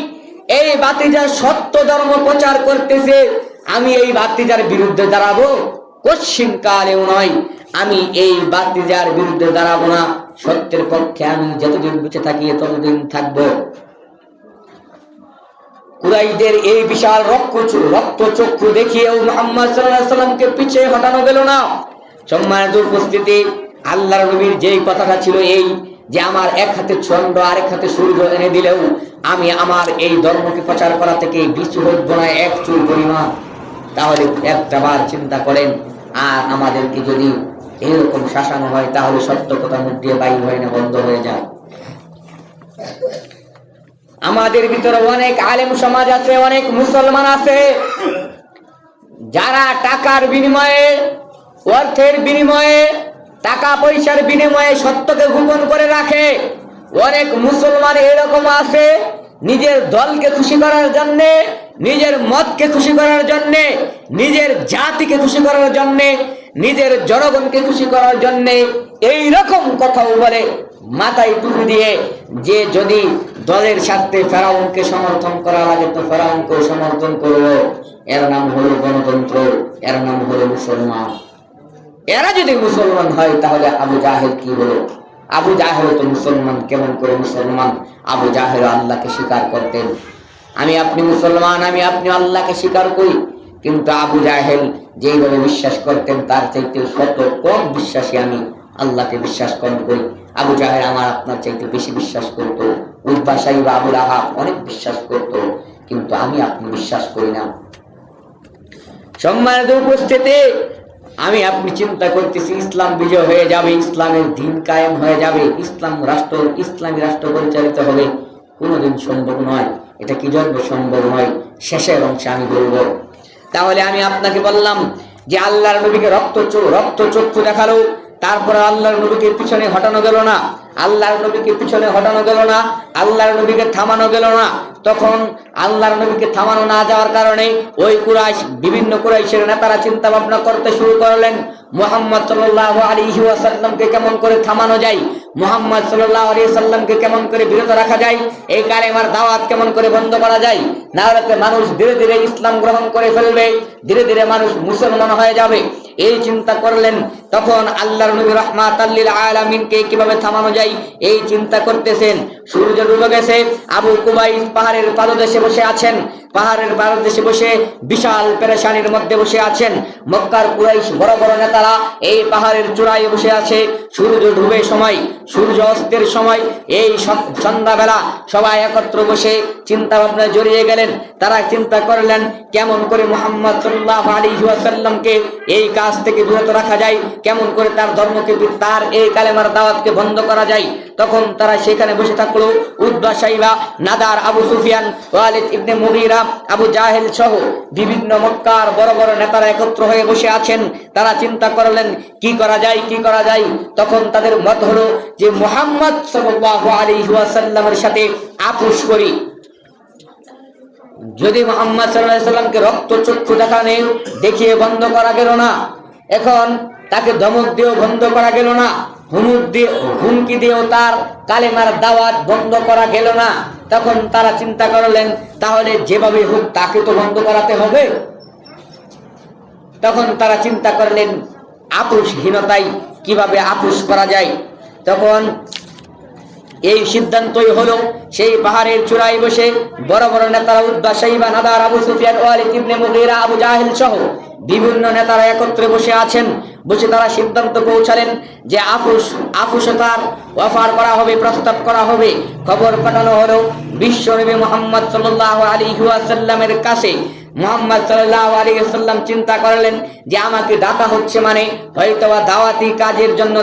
Speaker 1: এই বাতিজা সত্য ধর্ম প্রচার করতেছে, আমি এই বাতিজার বিরুদ্ধে দাঁড়াবো? কশ্চিন কালেও নয়, আমি এই বাতিজার বিরুদ্ধে দাঁড়াবো না। সত্যের পক্ষে আমি যতদিন বেঁচে থাকি ততদিন থাকবো। কুরাইশদের এই বিশাল রক্ত চক্ষু দেখিয়েও মুহাম্মদ সাল্লাল্লাহু আলাইহি সাল্লামকে পিছে হটানো গেল না। সম্মানিত উপস্থিতি, আল্লাহর নবীর যেই কথাটা ছিল এই যে আমার এক হাতে চন্দ্র আরেক হাতে সূর্য এনে দিলেও আমি আমার এই ধর্মকে প্রচার করা থেকে পিছু হটব না এক চুল পরিমাণ। তাহলে একটা বার চিন্তা করেন, আর আমাদেরকে যদি এরকম শাসানো হয় তাহলে সত্য কথা মুখ দিয়ে বাইর হয় না, বন্ধ হয়ে যায়। আমাদের ভিতরে অনেক আলেম সমাজ আছে, অনেক মুসলমান আছে যারা টাকার বিনিময়ে, অর্থের বিনিময়ে, টাকা পয়সার বিনিময়ে সত্যকে গোপন করে রাখে। অনেক মুসলমান এরকম আছে নিজের দলকে খুশি করার জন্য, নিজের মতকে খুশি করার জন্য, নিজের জাতিকে খুশি করার জন্য, নিজের জনগণকে খুশি করার জন্য এই রকম কথাও বলে মাথায় টুপি দিয়ে, যে যদি দলের স্বার্থে ফেরাউনকে সমর্থন করা লাগে তো ফেরাউনকেও সমর্থন করবো। এর নাম হলো গণতন্ত্র, এর নাম হলো মুসলমান। এরা যদি মুসলমান হয় তাহলে আবু জাহেল কি হলো? আবু জাহেল তো মুসলমান, কেমন করে মুসলমান? আবু জাহেল আল্লাহকে স্বীকার করতেন। আমি আপনি মুসলমান, আমি আপনি আল্লাহকে স্বীকার করি, কিন্তু আবু জাহেল যেইভাবে বিশ্বাস করতেন তার চাইতে শত কম বিশ্বাসী আমি আল্লাহকে বিশ্বাস কম করি। আবু জাহেল আমার আপনার চাইতে বেশি বিশ্বাস করতো। উতবা সাইবা আবুল আহাব অনেক বিশ্বাস করতো, কিন্তু আমি আপনি বিশ্বাস করি না। সম্মানিত উপস্থিতি, আমি আপনি চিন্তা করতেছি ইসলাম বিজয় হয়ে যাবে, ইসলামের দিন কায়েম হয়ে যাবে, ইসলামী রাষ্ট্র পরিচালিত হবে। কোনোদিন সম্ভব নয়, এটা কি জন্য সম্ভব নয়? শেষের অংশে আমি বলবো। তাহলে আমি আপনাকে বললাম যে আল্লাহর নবীকে রক্ত চক্ষু দেখালো, তারপরে আল্লাহর নবীকে পিছনে হটানো গেল না, আল্লাহর নবীকে পিছনে হটানো গেল না, আল্লাহর নবীকে থামানো গেল না। তখন আল্লাহর নবীকে থামানো না যাওয়ার কারণে ওই বিভিন্ন কুরাইশের নেতারা চিন্তা ভাবনা করতে শুরু করলেন, মুহাম্মদ সাল্লাল্লাহু আলাইহি ওয়াসাল্লামকে কেমন করে থামানো যায়, মুহাম্মদ সাল্লাল্লাহু আলাইহি সাল্লামকে কেমন করে বিরত রাখা যায়, এই কালেমার দাওয়াত কেমন করে বন্ধ করা যায়। না হলে মানুষ ধীরে ধীরে ইসলাম গ্রহণ করে ফেলবে, ধীরে ধীরে মানুষ মুসলমান হয়ে যাবে, এই চিন্তা করলেন। তখন আল্লাহর নবী রাহমাতাল লিল আলামিনকে কিভাবে থামানো যায় এই চিন্তা করতেছেন। সূর্য ডুবে গেছে, আবু কুবাইস পাহাড়ের পাদদেশে বসে আছেন, পাহাড়ের পাদদেশে বসে বিশাল পেরেশানির মধ্যে বসে আছেন। মক্কার কুরাইশ বড় বড় নেতারা এই পাহাড়ের চূড়ায় বসে আছে। সূর্য ডুবে সময়, সূর্য অস্তের সময়, এই সন্ধ্যাবেলা সবাই একত্র বসে চিন্তা ভাবনায় জড়িয়ে গেলেন। তারা চিন্তা করলেন কেমন করে মুহাম্মদ সাল্লাল্লাহু আলাইহি ওয়াসাল্লামকে এই কাজ থেকে বিরত রাখা যায়, কেমন করে তার ধর্মকে, তার এই কালেমার দাওয়াতকে বন্ধ করা যায়। তখন তারা সেখানে বসে থাকলো। উতবা সাইবা, নাদার, আবু সুফিয়ান, ওয়ালিদ ইবনে মুগীরা, আবু জাহেল সহ বিভিন্ন মক্কার বড় বড় নেতারা একত্র হয়ে বসে আছেন। তারা চিন্তা করলেন কি করা যায়, কি করা যায়। তখন তাদের মত হলো যে মুহাম্মদ সাল্লাল্লাহু আলাইহি ওয়াসাল্লামের সাথে আপোষ করি। যদি মুহাম্মদ সাল্লাল্লাহু আলাইহি ওয়াসাল্লামকে রক্ত চক্ষু দেখিয়ে বন্ধ করা গেল না, এখন তাকে ধমক দিয়েও বন্ধ করা গেল না, হুমকি দিয়েও তার কালেমার দাওয়াত বন্ধ করা গেল না, তখন তারা চিন্তা করলেন তাহলে যেভাবে হোক তাকে তো বন্ধ করাতে হবে। তখন তারা চিন্তা করলেন আপোষহীনতায় কিভাবে আপোষ করা যায়। তখন এই সিদ্ধান্তই হলো সেই পাহাড়ের চূড়ায় বসে বড় বড় নেতারা উতবা সাইবা, নাদার, আবু সুফিয়ান, ওয়ালিদ ইবনে মুগীরা, আবু জাহেল সহ বিভিন্ন নেতারা একত্রে বসে আছেন। বসে তারা সিদ্ধান্ত পৌঁছালেন যে আপোষতার অফার করা হবে, প্রস্তাব করা হবে। খবর পাঠানো হলো বিশ্বনবী মুহাম্মদ সাল্লাল্লাহু আলাইহি ওয়াসাল্লামের কাছে। মুহাম্মদ সাল্লাল্লাহু আলাইহি ওয়াসাল্লাম চিন্তা করলেন যে আমাকে ডাকা হচ্ছে, মানে হয়তোবা দাওয়াতি কাজের জন্য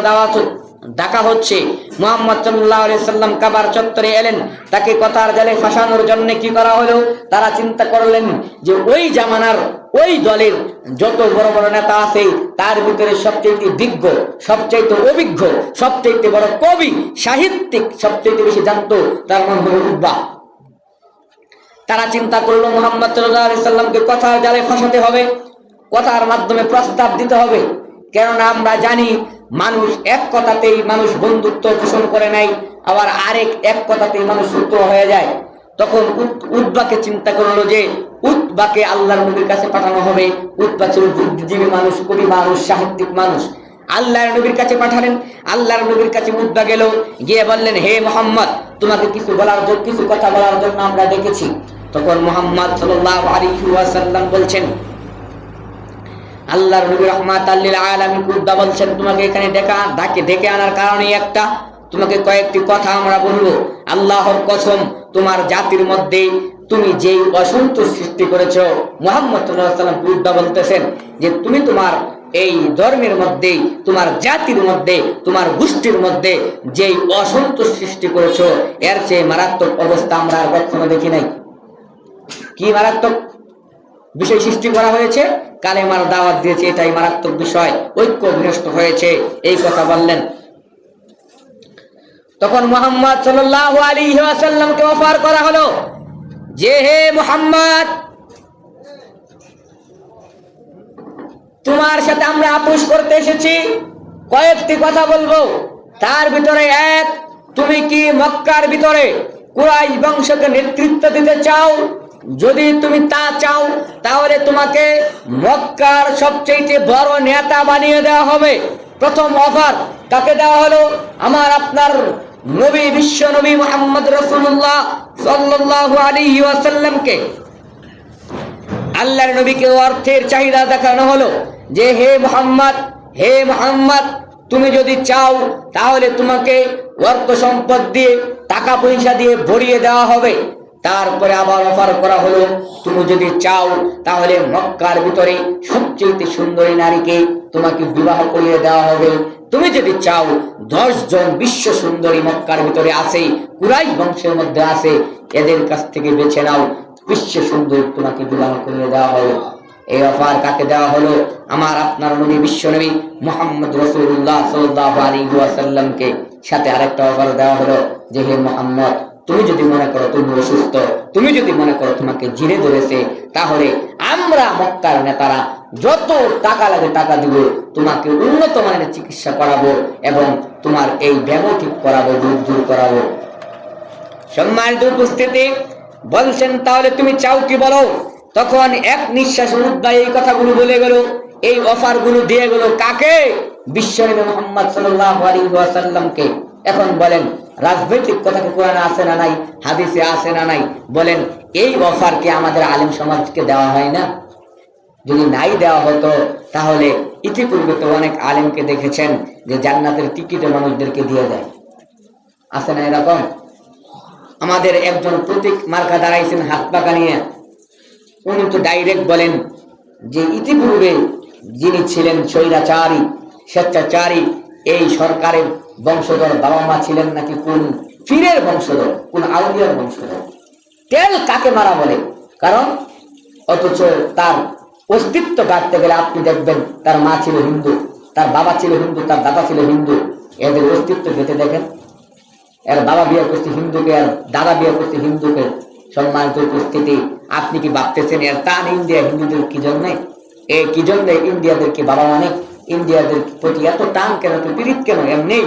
Speaker 1: ডাকা হচ্ছে। মুহাম্মদ সাল্লাল্লাহু আলাইহি সাল্লাম কাবার চত্বরে এলেন। তাকে কথার জালে ফাঁসানোর জন্য কি করা হলো, তারা চিন্তা করলেন যে ওই জামানার ওই দলের যত বড় বড় নেতা আছে তার ভিতরে সবচেয়ে বিজ্ঞ, সবচেয়ে অভিজ্ঞ, সবচেয়ে বড় কবি, সাহিত্যিক, সবচেয়ে বেশি জানতো, তার নাম হলো উতবা। তারা চিন্তা করলো মুহাম্মদ সাল্লাল্লাহু আলাইহি সাল্লামকে কথার জালে ফাঁসাতে হবে, কথার মাধ্যমে প্রস্তাব দিতে হবে। কেননা আমরা জানি মানুষ এক কথাতেই মানুষ বন্ধুত্ব পোষণ করে নাই, আবার এক কথাতেই মানুষ শত্রু হয়ে যায়। তখন উতবাকে চিন্তা করলো যে উতবাকে আল্লাহর নবীর কাছে পাঠানো হবে। উতবা ছিল বুদ্ধিজীবী মানুষ, কবি মানুষ, সাহিত্যিক মানুষ। আল্লাহর নবীর কাছে পাঠালেন। আল্লাহর নবীর কাছে উতবা গেল, গিয়ে বললেন, হে মুহাম্মদ, তোমাকে কিছু কথা বলার জন্য আমরা ডেকেছি। তখন মুহাম্মদ সাল্লাল্লাহু আলাইহি ওয়াসাল্লাম বলছেন, আল্লাহর নবী রাহমাতাল লিল আলামিন উতবা বলছেন, তোমাকে এখানে ডেকে আনার কারণে একটা, তোমাকে কয়েকটি কথা আমরা বলবো। আল্লাহর কসম, তোমার জাতির মধ্যে তুমি যেই অসন্তোষ সৃষ্টি করেছো, মুহাম্মদ সাল্লাল্লাহু আলাইহি ওয়াসাল্লাম উতবা বলতেছেন যে তুমি তোমার এই ধর্মের মধ্যে, তোমার জাতির মধ্যে, তোমার গোষ্ঠীর মধ্যে যেই অসন্তোষ সৃষ্টি করেছো, এর চেয়ে মারাত্মক অবস্থা আমরা আর কখনো দেখি নাই। কি মারাত্মক বিষয় সৃষ্টি করা হয়েছে? কালেমার দাওয়াত দিয়েছে, এটাই মারাত্মক বিষয়। ঐক্য বিনষ্ট হয়েছে, এই কথা বললেন। তখন মুহাম্মদ সাল্লাল্লাহু আলাইহি ওয়াসাল্লামকে অফার করা হলো যে, হে মুহাম্মদ, তোমার সাথে আমরা আপোষ করতে এসেছি, কয়েকটি কথা বলবো। তার ভিতরে এক, তুমি কি মক্কার ভিতরে কুরাইশ বংশকে নেতৃত্ব দিতে চাও? যদি তুমি তা চাও, তাহলে তোমাকে মক্কার সবচেয়ে বড় নেতা বানিয়ে দেওয়া হবে। প্রথম অফার কাকে দেওয়া হলো? আপনার নবী, বিশ্ব নবী মুহাম্মদ রাসূলুল্লাহ সাল্লাল্লাহু আলাইহি ওয়াসাল্লামকে। আল্লাহর নবীকে অর্থের চাহিদা দেখানো হলো যে, হে মুহাম্মদ, তুমি যদি চাও তাহলে তোমাকে অর্থ সম্পদ দিয়ে, টাকা পয়সা দিয়ে ভরিয়ে দেওয়া হবে। তারপরে আবার অফার করা হলো, তুমি যদি চাও তাহলে মক্কার ভিতরে সবচেয়ে সুন্দরী নারীকে তোমাকে বিবাহ করিয়ে দেওয়া হবে। তুমি যদি চাও 10 জন বিশ্ব সুন্দরী মক্কার ভিতরে আছে, কুরাইশ বংশের মধ্যে আছে, এদের কাছ থেকে বেছে নাও, বিশ্ব সুন্দরী তোমাকে বিবাহ করিয়ে দেওয়া হবে। এই অফার কাকে দেওয়া হলো? আপনার নবী, বিশ্ব নবী মুহাম্মদ রাসূলুল্লাহ সাল্লাল্লাহু আলাইহি ওয়াসাল্লামকে। সাথে আরেকটা অফার দেওয়া হলো যে, হে মুহাম্মদ, তুমি যদি মনে করো তুমি অসুস্থ, তুমি যদি মনে করো তোমাকে জিনে ধরেছে, তাহলে আমরা মক্কার নেতারা যত টাকা লাগে টাকা দিব, তোমাকে উন্নত মানের চিকিৎসা করাবো এবং তোমার এই ব্যামো ঠিক করাবো, দূর করাবো। সম্মানিত উপস্থিতি, বলছেন তাহলে তুমি চাও কি বলো? তখন এক নিঃশ্বাসে উদ্বা এই কথাগুলো বলে গেল, এই অফার গুলো দিয়ে গেল কাকে? বিশ্বনবী মুহাম্মদ সাল্লাল্লাহু আলাইহি ওয়াসাল্লামকে। এখন বলেন, রাজনৈতিক কথা কি কোরআনে আছে না নাই? হাদিসে আছে না নাই? বলেন, এই অফার কি আমাদের আলেম সমাজকে দেওয়া হয় না? যদি নাই দেওয়া হতো, তাহলে ইতিপূর্বে তো অনেক আলেমকে দেখেছেন যে জান্নাতের টিকিটে মানুষদেরকে দিয়ে দেয়। আছে না এরকম? আমাদের একজন প্রতীক মার্কা দাঁড়াইছেন হাত পাকা নিয়ে, উনি তো ডাইরেক্ট বলেন যে ইতিপূর্বে যিনি ছিলেন স্বৈরাচারী, স্বেচ্ছাচারী, এই সরকারের বংশধর বাবা মা ছিলেন নাকি কোন পীরের বংশধর, কোন আউলিয়ার বংশধর। তেল কাকে মারা বলে? কারণ অথচ তার অস্তিত্ব কাটতে গেলে আপনি দেখবেন তার মা ছিল হিন্দু, তার বাবা ছিল হিন্দু, তার দাদা ছিল হিন্দু। এদের অস্তিত্ব কেটে দেখেন, এর বাবা বিয়ে করছে হিন্দুকে, আর দাদা বিয়ে করছে হিন্দুকে। সম্মানিত উপস্থিতি, আপনি কি ভাবতেছেন এর টান ইন্ডিয়া হিন্দুদের কি জন্য? কি জন্য ইন্ডিয়াদেরকে বাবা মানে? ইন্ডিয়াদের প্রতি এত টান কেন, পীড়িত কেন? এমনি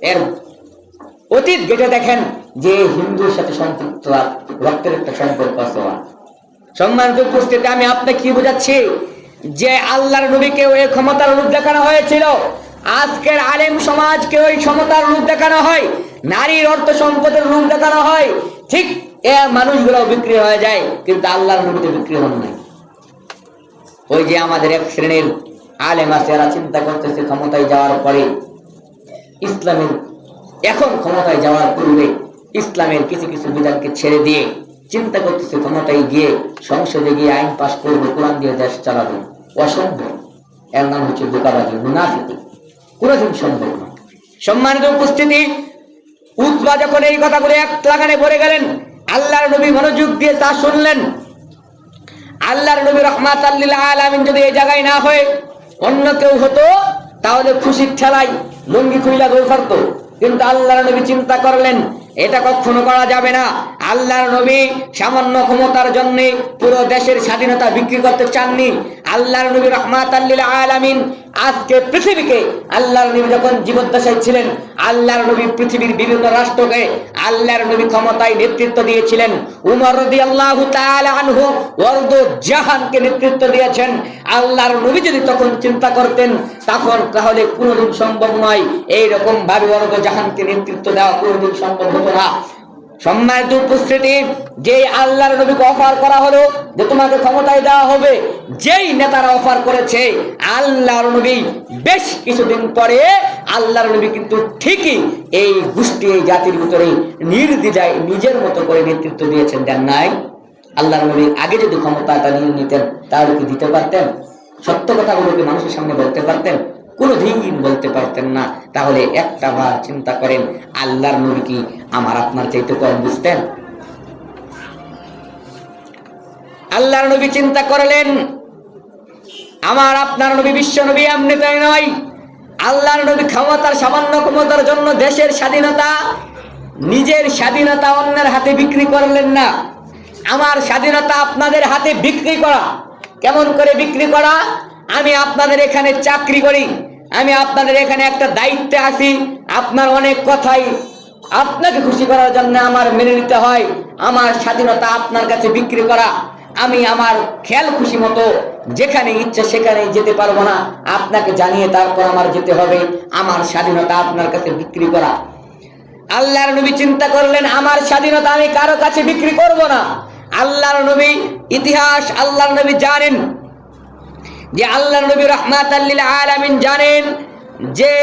Speaker 1: এর অতীত ঘেটে দেখেন যে হিন্দুর সাথে সম্পৃক্ত রক্তের একটা সম্পর্ক আছে। সম্মানিত উপস্থিতি, আমি আপনাকে কি বোঝাচ্ছি? যে আল্লাহর নবীকে ওই ক্ষমতার রূপ দেখানো হয়েছিল, আজকের আলেম সমাজকে ওই ক্ষমতার রূপ দেখানো হয়, নারীর অর্থ সম্পদের রূপ দেখানো হয়। ঠিক এ মানুষগুলো বিক্রি হয়ে যায়, কিন্তু আল্লাহর নবীতে বিক্রি হন নাই। ওই যে আমাদের এক শ্রেণীর আলেম আছে, এরা চিন্তা করতেছে ক্ষমতায় যাওয়ার পরে ইসলামের, এখন ক্ষমতায় যাওয়ার পূর্বে ইসলামের কিছু কিছু বিধানকে ছেড়ে দিয়ে চিন্তা করতেছে ক্ষমতায় গিয়ে সংসদে গিয়ে আইন পাশ করবো, কোরআন দিয়ে দেশ চালাবো। অসম্ভব। এর নাম হচ্ছে ধোঁকাবাজি, মুনাফিকি। কোনদিন সম্ভব না। সম্মানিত উপস্থিতি, উতবা যখন এই কথাগুলো এক লাগানে ভরে গেলেন, আল্লাহর নবী মনোযোগ দিয়ে তা শুনলেন। আল্লাহর নবী রাহমাতাল লিল আলামিন যদি এই জায়গায় না হয়, অন্য কেউ হতো, তাহলে খুশির ঠেলাই লুঙ্গি খুইলা দৌড় করতো। কিন্তু আল্লাহর নবী চিন্তা করলেন এটা কখনো করা যাবে না। আল্লাহর নবী সামান্য ক্ষমতার জন্য পুরো দেশের স্বাধীনতা বিক্রি করতে চাননি। আল্লাহর নবী রাহমাতাল লিল আলামিন, আজকে পৃথিবীকে আল্লাহর নবী যখন জীবদ্দশায় ছিলেন, আল্লাহর নবী পৃথিবীর বিভিন্ন রাষ্ট্রকে আল্লাহর নবী ক্ষমতায় নেতৃত্ব দিয়েছিলেন। উমর রাদিয়াল্লাহু তাআলা আনহু ওয়ারদু জাহানকে নেতৃত্ব দিয়েছেন। আল্লাহর নবী যদি তখন চিন্তা করতেন তখন তাহলে কোনোদিন সম্ভব নয় এইরকম ভাবে ওয়ারদু জাহানকে নেতৃত্ব দেওয়া কোনোদিন সম্ভব হতো না। সম্মানিত উপস্থিতি, যে আল্লাহর নবীকে অফার করা হলো যে তোমাকে ক্ষমতায় দেওয়া হবে, যেই নেতারা অফার করেছে আল্লাহর নবী বেশ কিছুদিন পরে আল্লাহর নবী কিন্তু ঠিকই এই গোষ্ঠী এই জাতির ভিতরে নির্দ্বিধায় নিজের মতো করে নেতৃত্ব দিয়েছেন, দেন নাই? আল্লাহর নবী আগে যদি ক্ষমতাটা নিয়ে নিতেন তাহলে কি দিতে পারতেন? সত্য কথাগুলোকে মানুষের সামনে বলতে পারতেন? কোনোদিন বলতে পারতেন না। তাহলে একটা বার চিন্তা করেন, আল্লাহর নবী কি আমার আপনার চাইতে কম বুঝতেন? আল্লাহর নবী চিন্তা করলেন, আমার আপনার নবী বিশ্ব নবী এমনি তাই নয়। আল্লাহর নবী ক্ষমতার সামান্য ক্ষমতার জন্য দেশের স্বাধীনতা, নিজের স্বাধীনতা অন্যের হাতে বিক্রি করলেন না। আমার স্বাধীনতা আপনাদের হাতে বিক্রি করা। কেমন করে বিক্রি করা? আমি আপনাদের এখানে চাকরি করি, আমি আপনাদের এখানে একটা দায়িত্বে আছি, আপনার অনেক কথাই আপনাকে খুশি করার জন্য আমার মেনে নিতে হয়। আমার স্বাধীনতা আপনার কাছে বিক্রি করা। আমি আমার খেয়াল খুশি মতো যেখানে ইচ্ছা সেখানে যেতে পারবো না, আপনাকে জানিয়ে তারপর আমার যেতে হবে। আমার স্বাধীনতা আপনার কাছে বিক্রি করা। আল্লাহর নবী চিন্তা করলেন, আমার স্বাধীনতা আমি কারো কাছে বিক্রি করব না। আল্লাহর নবী ইতিহাস, আল্লাহর নবী জানেন যে আল্লাহর নবী রাহমাতাল লিল আলামিন জানেন যে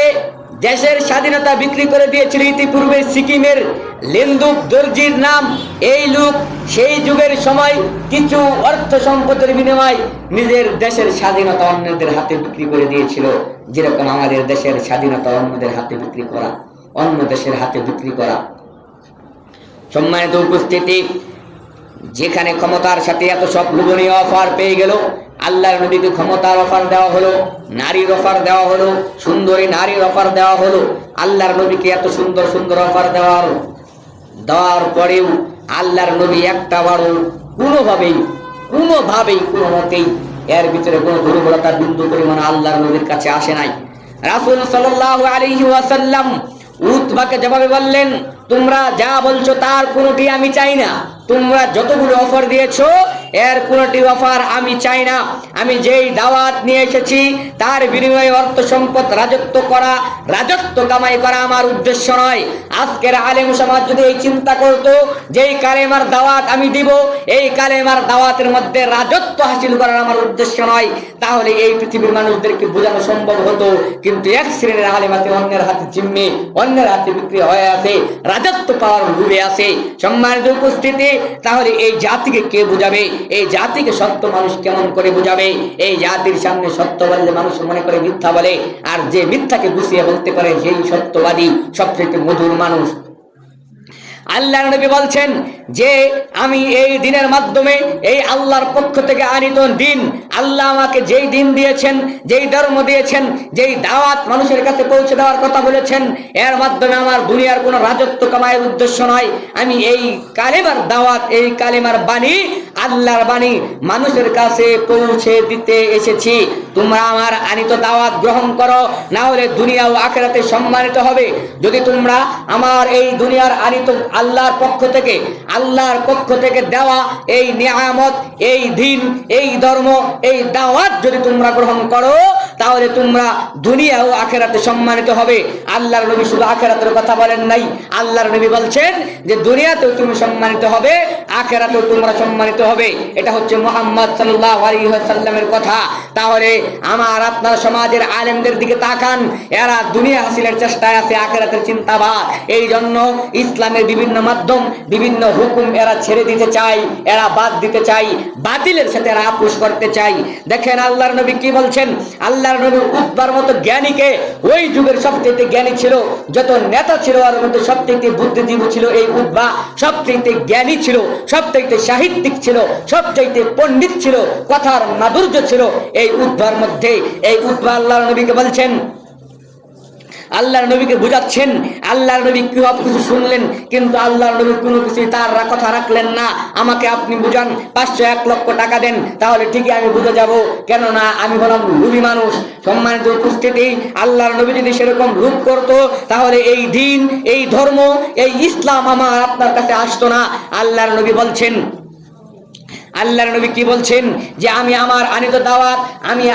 Speaker 1: দেশের স্বাধীনতা বিক্রি করে দিয়েছিল ইতিপূর্বে সিকিমের লেন্দুক দর্জির নাম এই লোক। সেই যুগের সময় কিছু অর্থ সম্পদের বিনিময়ে নিজের দেশের স্বাধীনতা অন্যদের হাতে বিক্রি করে দিয়েছিল, যেরকম আমাদের দেশের স্বাধীনতা অন্যদের হাতে বিক্রি করা, অন্য দেশের হাতে বিক্রি করা। সম্মানিত উপস্থিতি, যেখানে ক্ষমতার সাথে এত সব লোভনীয় অফার পেয়ে গেল, আল্লাহর নবীকে ক্ষমতার অফার দেওয়া হলো, নারীর অফার দেওয়া হলো, সুন্দরী নারীর অফার দেওয়া হলো। আল্লাহর নবীকে এত সুন্দর সুন্দর অফার দেওয়ার পরেও আল্লাহর নবী একটা বারও কোনোভাবেই কোনো মতেই এর ভিতরে কোনো দুর্বলতার বিন্দু পরিমাণ আল্লাহর নবীর কাছে আসে নাই। রাসূল সাল্লাল্লাহু আলাইহি ওয়াসাল্লাম উতবাকে যেভাবে বললেন, তোমরা যা বলছো তার কোনোটি আমি চাই না, তোমরা যতগুলো অফার দিয়েছো এর কোনোটি অফার আমি চাই না। আমি যেই দাওয়াত নিয়ে এসেছি তার বিনিময়ে অর্থ সম্পদ রাজত্ব কামাই করা আমার উদ্দেশ্য নয়। আজকের আলেম সমাজ যদি এই চিন্তা করতো যে এই কালেমার দাওয়াত আমি দিব, এই কালেমার দাওয়াতের মধ্যে রাজত্ব হাসিল করার আমার উদ্দেশ্য নয়, তাহলে এই পৃথিবীর মানুষদেরকে বোঝানো সম্ভব হতো। কিন্তু এক শ্রেণীর আলেম আছে অন্যের হাতে জিম্মি, অন্যের হাতে বিক্রি হয়ে আছে, রাজত্ব পাওয়ার ডুবে আছে। সম্মানিত উপস্থিতি, তাহলে এই জাতিকে কে বুঝাবে? এই জাতিকে সত্য মানুষ কেমন করে বুঝাবে? এই জাতির সামনে সত্য বললে মানুষ মনে করে মিথ্যা বলে, আর যে মিথ্যাকে গুছিয়ে বলতে পারে সেই সত্যবাদী, সবচেয়ে মধুর মানুষ। আল্লাহর নবী বলছেন যে আমি এই দিনের মাধ্যমে, এই আল্লাহর পক্ষ থেকে আনিত দিন, আল্লাহ আমাকে যেই দিন দিয়েছেন, যেই ধর্ম দিয়েছেন, যেই দাওয়াত মানুষের কাছে পৌঁছে দেওয়ার কথা বলেছেন, এর মাধ্যমে আমার দুনিয়ার কোনো রাজত্ব কামায়ের উদ্দেশ্য নয়। আমি এই কালেমার দাওয়াত, এই কালেমার বাণী, আল্লাহর বাণী মানুষের কাছে পৌঁছে দিতে এসেছি। তোমরা আমার আনিত দাওয়াত গ্রহণ করো, না হলে দুনিয়া ও আখিরাতে সম্মানিত হবে। যদি তোমরা আমার এই দুনিয়ার আনিত আল্লাহর পক্ষ থেকে দেওয়া এই নিয়ামত, এই দিন, এই ধর্ম, এই দাওয়াত যদি তোমরা গ্রহণ করো, তাহলে তোমরা দুনিয়া ও আখিরাতে সম্মানিত হবে। আল্লাহর নবী শুধু আখিরাতের কথা বলেন নাই, আল্লাহর নবী বলছেন যে দুনিয়াতেও তুমি সম্মানিত হবে, আখিরাতেও তোমরা সম্মানিত হবে। এটা হচ্ছে মুহাম্মদ সাল্লাল্লাহু আলাইহি ওয়াসাল্লামের কথা। তাহলে আমার আপনার সমাজের আলেমদের দিকে তাকান, এরা দুনিয়া হাসিলের চেষ্টায় আছে, আখিরাতের চিন্তাবাদ। এই জন্য ইসলামের বিভিন্ন মাধ্যম, বিভিন্ন হুকুম এরা ছেড়ে দিতে চায়, এরা বাদ দিতে চায়, বাতিলের সাথে এরা আপোষ করতে চায়। দেখেন আল্লাহর নবী কি বলছেন। আল্লাহর নবী উতবার মতো জ্ঞানীকে, ওই যুগের সবচেয়ে জ্ঞানী ছিল, যত নেতা ছিল ওর মধ্যে সবচেয়ে বুদ্ধিজীবী ছিল এই উতবা, সবচেয়ে জ্ঞানী ছিল, সবচেয়ে সাহিত্যিক ছিল, সবচেয়ে পণ্ডিত ছিল, কথার মাধুর্য ছিল এই উতবার মধ্যে। এই উতবা আল্লাহর নবীকে বলছেন আল্লাহর নবীকে বুঝাচ্ছেন। আল্লাহর নবী সব কিছু শুনলেন, কিন্তু আল্লাহর নবী কোনো কিছুই তার কথা রাখলেন না। আমাকে আপনি বুঝান, 500-1 লক্ষ টাকা দেন, তাহলে ঠিকই আমি বুঝে যাব, কেননা আমি হলাম লোভী মানুষ। সম্মানিত উপস্থিতি, আল্লাহর নবী যদি সেরকম রূপ করতো, তাহলে এই দিন, এই ধর্ম, এই ইসলাম আমার আপনার কাছে আসতো না। আল্লাহর নবী বলছেন, আল্লাহর নবী কি বলছেন, যে আমি আমার আনিত দাওয়াত, আমি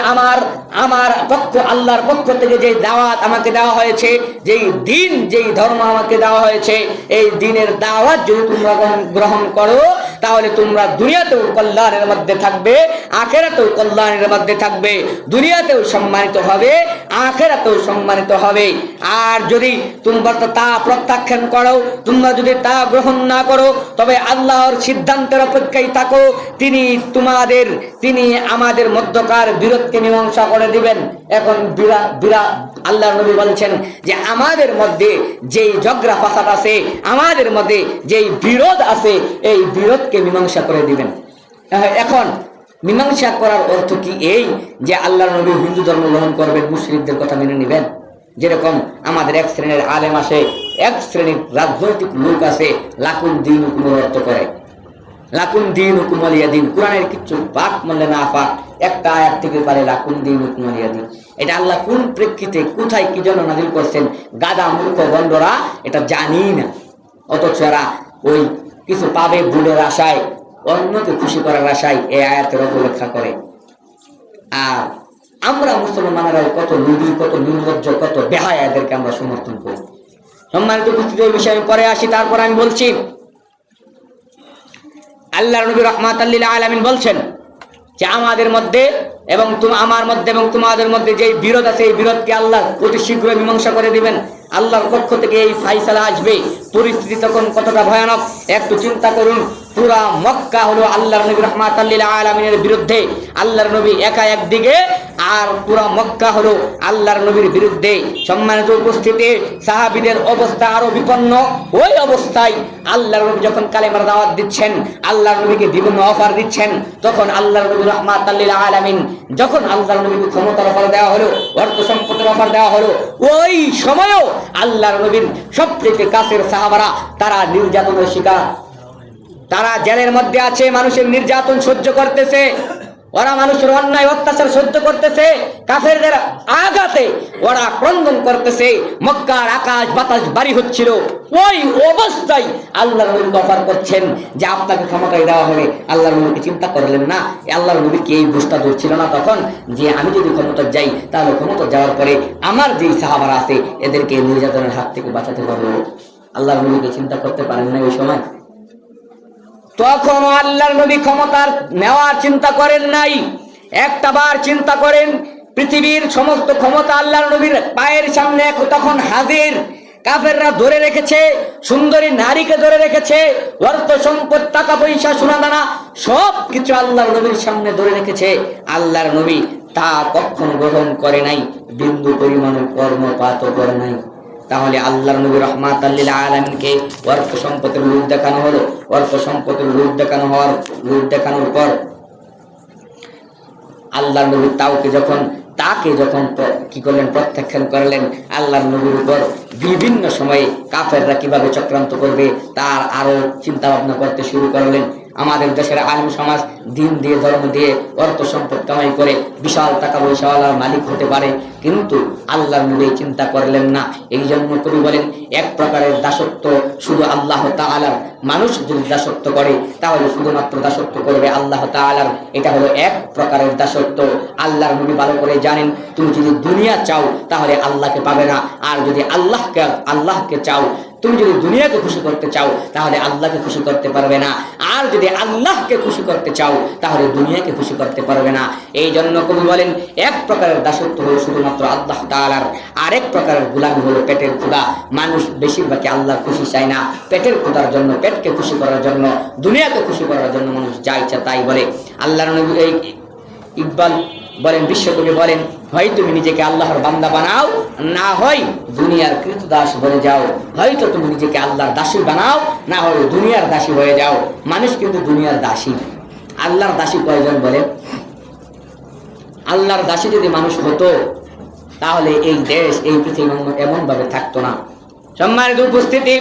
Speaker 1: আমার পক্ষ, আল্লাহর পক্ষ থেকে যে দাওয়াত আমাকে দেওয়া হয়েছে, যেই দিন, যেই ধর্ম আমাকে দেওয়া হয়েছে, এই দিনের দাওয়াত যদি তোমরা গ্রহণ করো, তাহলে তোমরা দুনিয়াতেও কল্যাণের মধ্যে থাকবে, আখিরাতেও কল্যাণের মধ্যে থাকবে। দুনিয়াতেও সম্মানিত হবে, আখিরাতেও সম্মানিত হবে। আর যদি তোমরা তা প্রত্যাখ্যান করো, তোমরা যদি তা গ্রহণ না করো, তবে আল্লাহর সিদ্ধান্তের অপেক্ষায় থাকো। তিনি আমাদের মধ্যকার বিরোধকে মীমাংসা করে দিবেন। এখন আল্লাহর নবী বলছেন যে আমাদের মধ্যে যেই ঝগড়া ফাসাদ আছে, আমাদের মধ্যে যেই বিরোধ আছে, এই বিরোধকে মীমাংসা করে দিবেন। এখন মীমাংসা করার অর্থ কি এই যে আল্লাহর নবী হিন্দু ধর্ম গ্রহণ করবেন, মুশরিকদের কথা মেনে নেবেন? যেরকম আমাদের এক শ্রেণীর আলেম আছে, এক শ্রেণীর রাজনৈতিক লোক আছে, লাকুন দিন হুকুমের অর্থ করে, লাকুন দিন হুকুম আলিয়া দিন। কোরআনের কিচ্ছু পাক মানলে না পাক, একটা আয়াত থেকে পারে লাকুন দিন হুকুম আলিয়া দিন। এটা আল্লাহ কোন প্রেক্ষিতে, কোথায়, কি জন্য নাযিল করছেন, গাদা মূর্খ গন্ডরা এটা জানি না। অথচ এরা ওই কিছু পাবে ভুলের আশায়, অন্যকে খুশি করার আশায় এই আয়াতের অপব্যাখ্যা করে। আর আমরা মুসলমানেরাও কত নির্দয়, কত নির্লজ্জ, কত বেহায়া, এদেরকে আমরা সমর্থন করি। সম্মানিত উপস্থিতি, এই বিষয়ে পরে আসি। তারপর আমি বলছি, আল্লাহর নবী রাহমাতাল লিল আলামিন বলছেন যে আমাদের মধ্যে এবং আমার মধ্যে এবং তোমাদের মধ্যে যে বিরোধ আছে, এই বিরোধকে আল্লাহ অতি শীঘ্রই মীমাংসা করে দিবেন। আল্লাহর পক্ষ থেকে এই ফাইসালা আসবে। পরিস্থিতি তখন কতটা ভয়ানক একটু চিন্তা করুন। পুরা মক্কা হলো আল্লাহর নবী রাহমাতাল লিল আলামিনের বিরুদ্ধে, আল্লাহর নবী একা একদিকে, আর পুরা মক্কা হলো আল্লাহর নবীর বিরুদ্ধে। সম্মানিত উপস্থিতি, সাহাবীদের অবস্থা আরো বিপন্ন। ওই অবস্থায় আল্লাহর নবী যখন কালেমার দাওয়াত দিচ্ছেন, আল্লাহর নবীকে বিভিন্ন অফার দিচ্ছেন, তখন আল্লাহর নবী রাহমাতাল লিল আলামিন, যখন আল্লাহর নবীকে ক্ষমতার অফার দেওয়া হলো, অর্থ সম্পদের অফার দেওয়া হলো, ওই সময়ও আল্লাহর নবীর সবচেয়ে কাছের সাহাবারা তারা নির্যাতনের শিকার, তারা জেলের মধ্যে আছে, মানুষের নির্যাতন সহ্য করতেছে, ওরা মানুষের অন্যায় অত্যাচার সহ্য করতেছে, কাফেরদের আঘাতে ওরা ক্রন্দন করতেছে, মক্কার আকাশ বাতাস বাড়ি হচ্ছিল। ওই অবস্থায় আল্লাহর নবী অফার করছেন যে আপনাকে ক্ষমতায় দেওয়া হবে। আল্লাহর নবীকে চিন্তা করলেন না? আল্লাহর নবী কি এই বুঝটা ধরছিল না তখন যে আমি যদি ক্ষমতা যাই, তাহলে ক্ষমতা যাওয়ার পরে আমার যেই সাহাবারা আছে এদেরকে নির্যাতনের হাত থেকে বাঁচাতে পারবো? আল্লাহর নবীকে চিন্তা করতে পারেন না ওই সময়? তখন আল্লাহর নবী ক্ষমতার নেওয়ার চিন্তা করেন নাই। একটা বার চিন্তা করেন, পৃথিবীর সমস্ত ক্ষমতা আল্লাহর নবীর পায়ের সামনে তখন হাজির। কাফেররা ধরে রেখেছে, সুন্দরী নারীকে ধরে রেখেছে, অর্থ সম্পদ, টাকা পয়সা, সোনা দানা সব কিছু আল্লাহর নবীর সামনে ধরে রেখেছে। আল্লাহর নবী তা কখনো গ্রহণ করে নাই, বিন্দু পরিমাণ কর্মপাতও করে নাই। তাহলে আল্লাহর নবী রাহমাতাল লিল আলামিনকে অর্থ সম্পদের লোভ দেখানো হলো। অর্থ সম্পদের লোভ দেখানোর পর আল্লাহর নবী তাকে যখন কি করলেন, প্রত্যাখ্যান করলেন। আল্লাহর নবীর উপর বিভিন্ন সময়ে কাফেররা কিভাবে চক্রান্ত করবে তার আরো চিন্তা ভাবনা করতে শুরু করলেন। আমাদের দেশের আলেম সমাজ দিন দিয়ে, ধর্ম দিয়ে, অর্থ সম্পদ কামাই করে বিশাল টাকা পয়সাওয়ালার মালিক হতে পারে, কিন্তু আল্লাহর নবী চিন্তা করলেন না। এই জন্য কবি বলেন, এক প্রকারের দাসত্ব শুধু আল্লাহ তাআলার। মানুষ যদি দাসত্ব করে তাহলে শুধুমাত্র দাসত্ব করবে আল্লাহ তাআলার। এটা হলো এক প্রকারের দাসত্ব। আল্লাহর নবী ভালো করে জানেন, তুমি যদি দুনিয়া চাও তাহলে আল্লাহকে পাবে না, আর যদি আল্লাহকে চাও, তুমি যদি দুনিয়াকে খুশি করতে চাও তাহলে আল্লাহকে খুশি করতে পারবে না, আর যদি আল্লাহকে খুশি করতে চাও তাহলে দুনিয়াকে খুশি করতে পারবে না। এই জন্য কবি বলেন, এক প্রকারের দাসত্ব হলো শুধুমাত্র আল্লাহ তাআলার, আরেক প্রকারের গোলামি হলো পেটের ক্ষুধা। মানুষ বেশিরভাগই আল্লাহর খুশি চায় না, পেটের ক্ষুধার জন্য, পেটকে খুশি করার জন্য, দুনিয়াকে খুশি করার জন্য মানুষ যা ইচ্ছা তাই বলে। আল্লাহর নবী ইকবাল বলেন, বিশ্বকবি বলেন, হয় তুমি নিজেকে আল্লাহর বান্দা বানাও, না হয় দুনিয়ার কৃতদাস বনে যাও। হয়তো তুমি নিজেকে আল্লাহর দাসী বানাও, না হয় দুনিয়ার দাসী হয়ে যাও। মানুষ কিন্তু দুনিয়ার দাসী। আল্লাহর দাসী কয়জন বলে? আল্লাহর দাসী যদি মানুষ হতো তাহলে এই দেশ, এই পৃথিবী এমন ভাবে থাকতো না। সম্মানিত উপস্থিতি,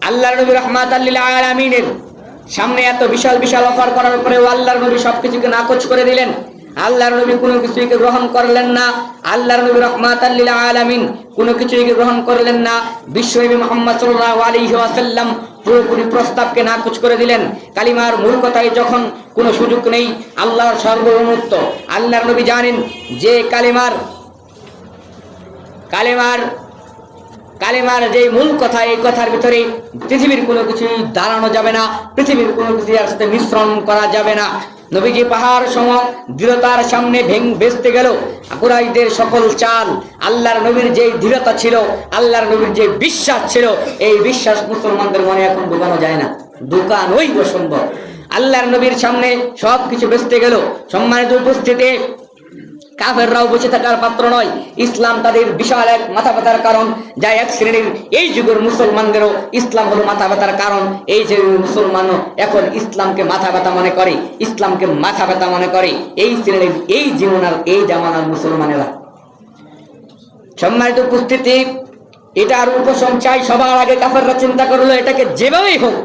Speaker 1: আল্লাহর নবী রাহমাতাল লিল আলামিনের সামনে এত বিশাল বিশাল অফার করার পরেও আল্লাহর নবী সবকিছুকে নাকচ করে দিলেন। আল্লাহর নবী কোনো কিছুকে গ্রহণ করলেন না। আল্লাহর নবী রাহমাতাল লিল আলামিন কোনো কিছুকে গ্রহণ করলেন না। বিশ্বনবী মুহাম্মদ সাল্লাল্লাহু আলাইহি ওয়াসাল্লাম পুরোপুরি প্রস্তাবকে নাকচ করে দিলেন। কালিমার মূল কথায় যখন কোনো সুযোগ নেই, আল্লাহর সর্বভৌমত্ব, আল্লাহর নবী জানেন যে কালেমার যে মূল কথা, এই কথার ভিতরে পৃথিবীর কোনো কিছু দাঁড়ানো যাবে না, পৃথিবীর কোনো কিছু এর সাথে মিশ্রণ করা যাবে না। নবীজি পাহাড় সম দৃঢ়তার সামনে ভেস্তে গেল কুরাইশদের সকল চাল। আল্লাহর নবীর যে দৃঢ়তা ছিল, আল্লাহর নবীর যে বিশ্বাস ছিল, এই বিশ্বাস মুসলমানদের মনে এখন ঢুকানো যায় না, ঢুকানোই অসম্ভব। আল্লাহর নবীর সামনে সবকিছু ভেস্তে গেল। সম্মানিত উপস্থিতি, কাফেররাও বসে থাকার পাত্র নয়। ইসলাম তাদের বিশাল এক মাথা ব্যথার কারণ, যা এক শ্রেণীর এই যুগের মুসলমানদেরও ইসলাম হলো মাথা ব্যথার কারণ। এই যে মুসলমানও এখন ইসলামকে মাথা ব্যথা মনে করে, ইসলামকে মাথা ব্যথা মনে করে এই শ্রেণীর, এই জামানার মুসলমানেরা। সম্মানিত উপস্থিতি, এটার উপশম চাই। সবার আগে কাফেররা চিন্তা করলো এটাকে যেভাবেই হোক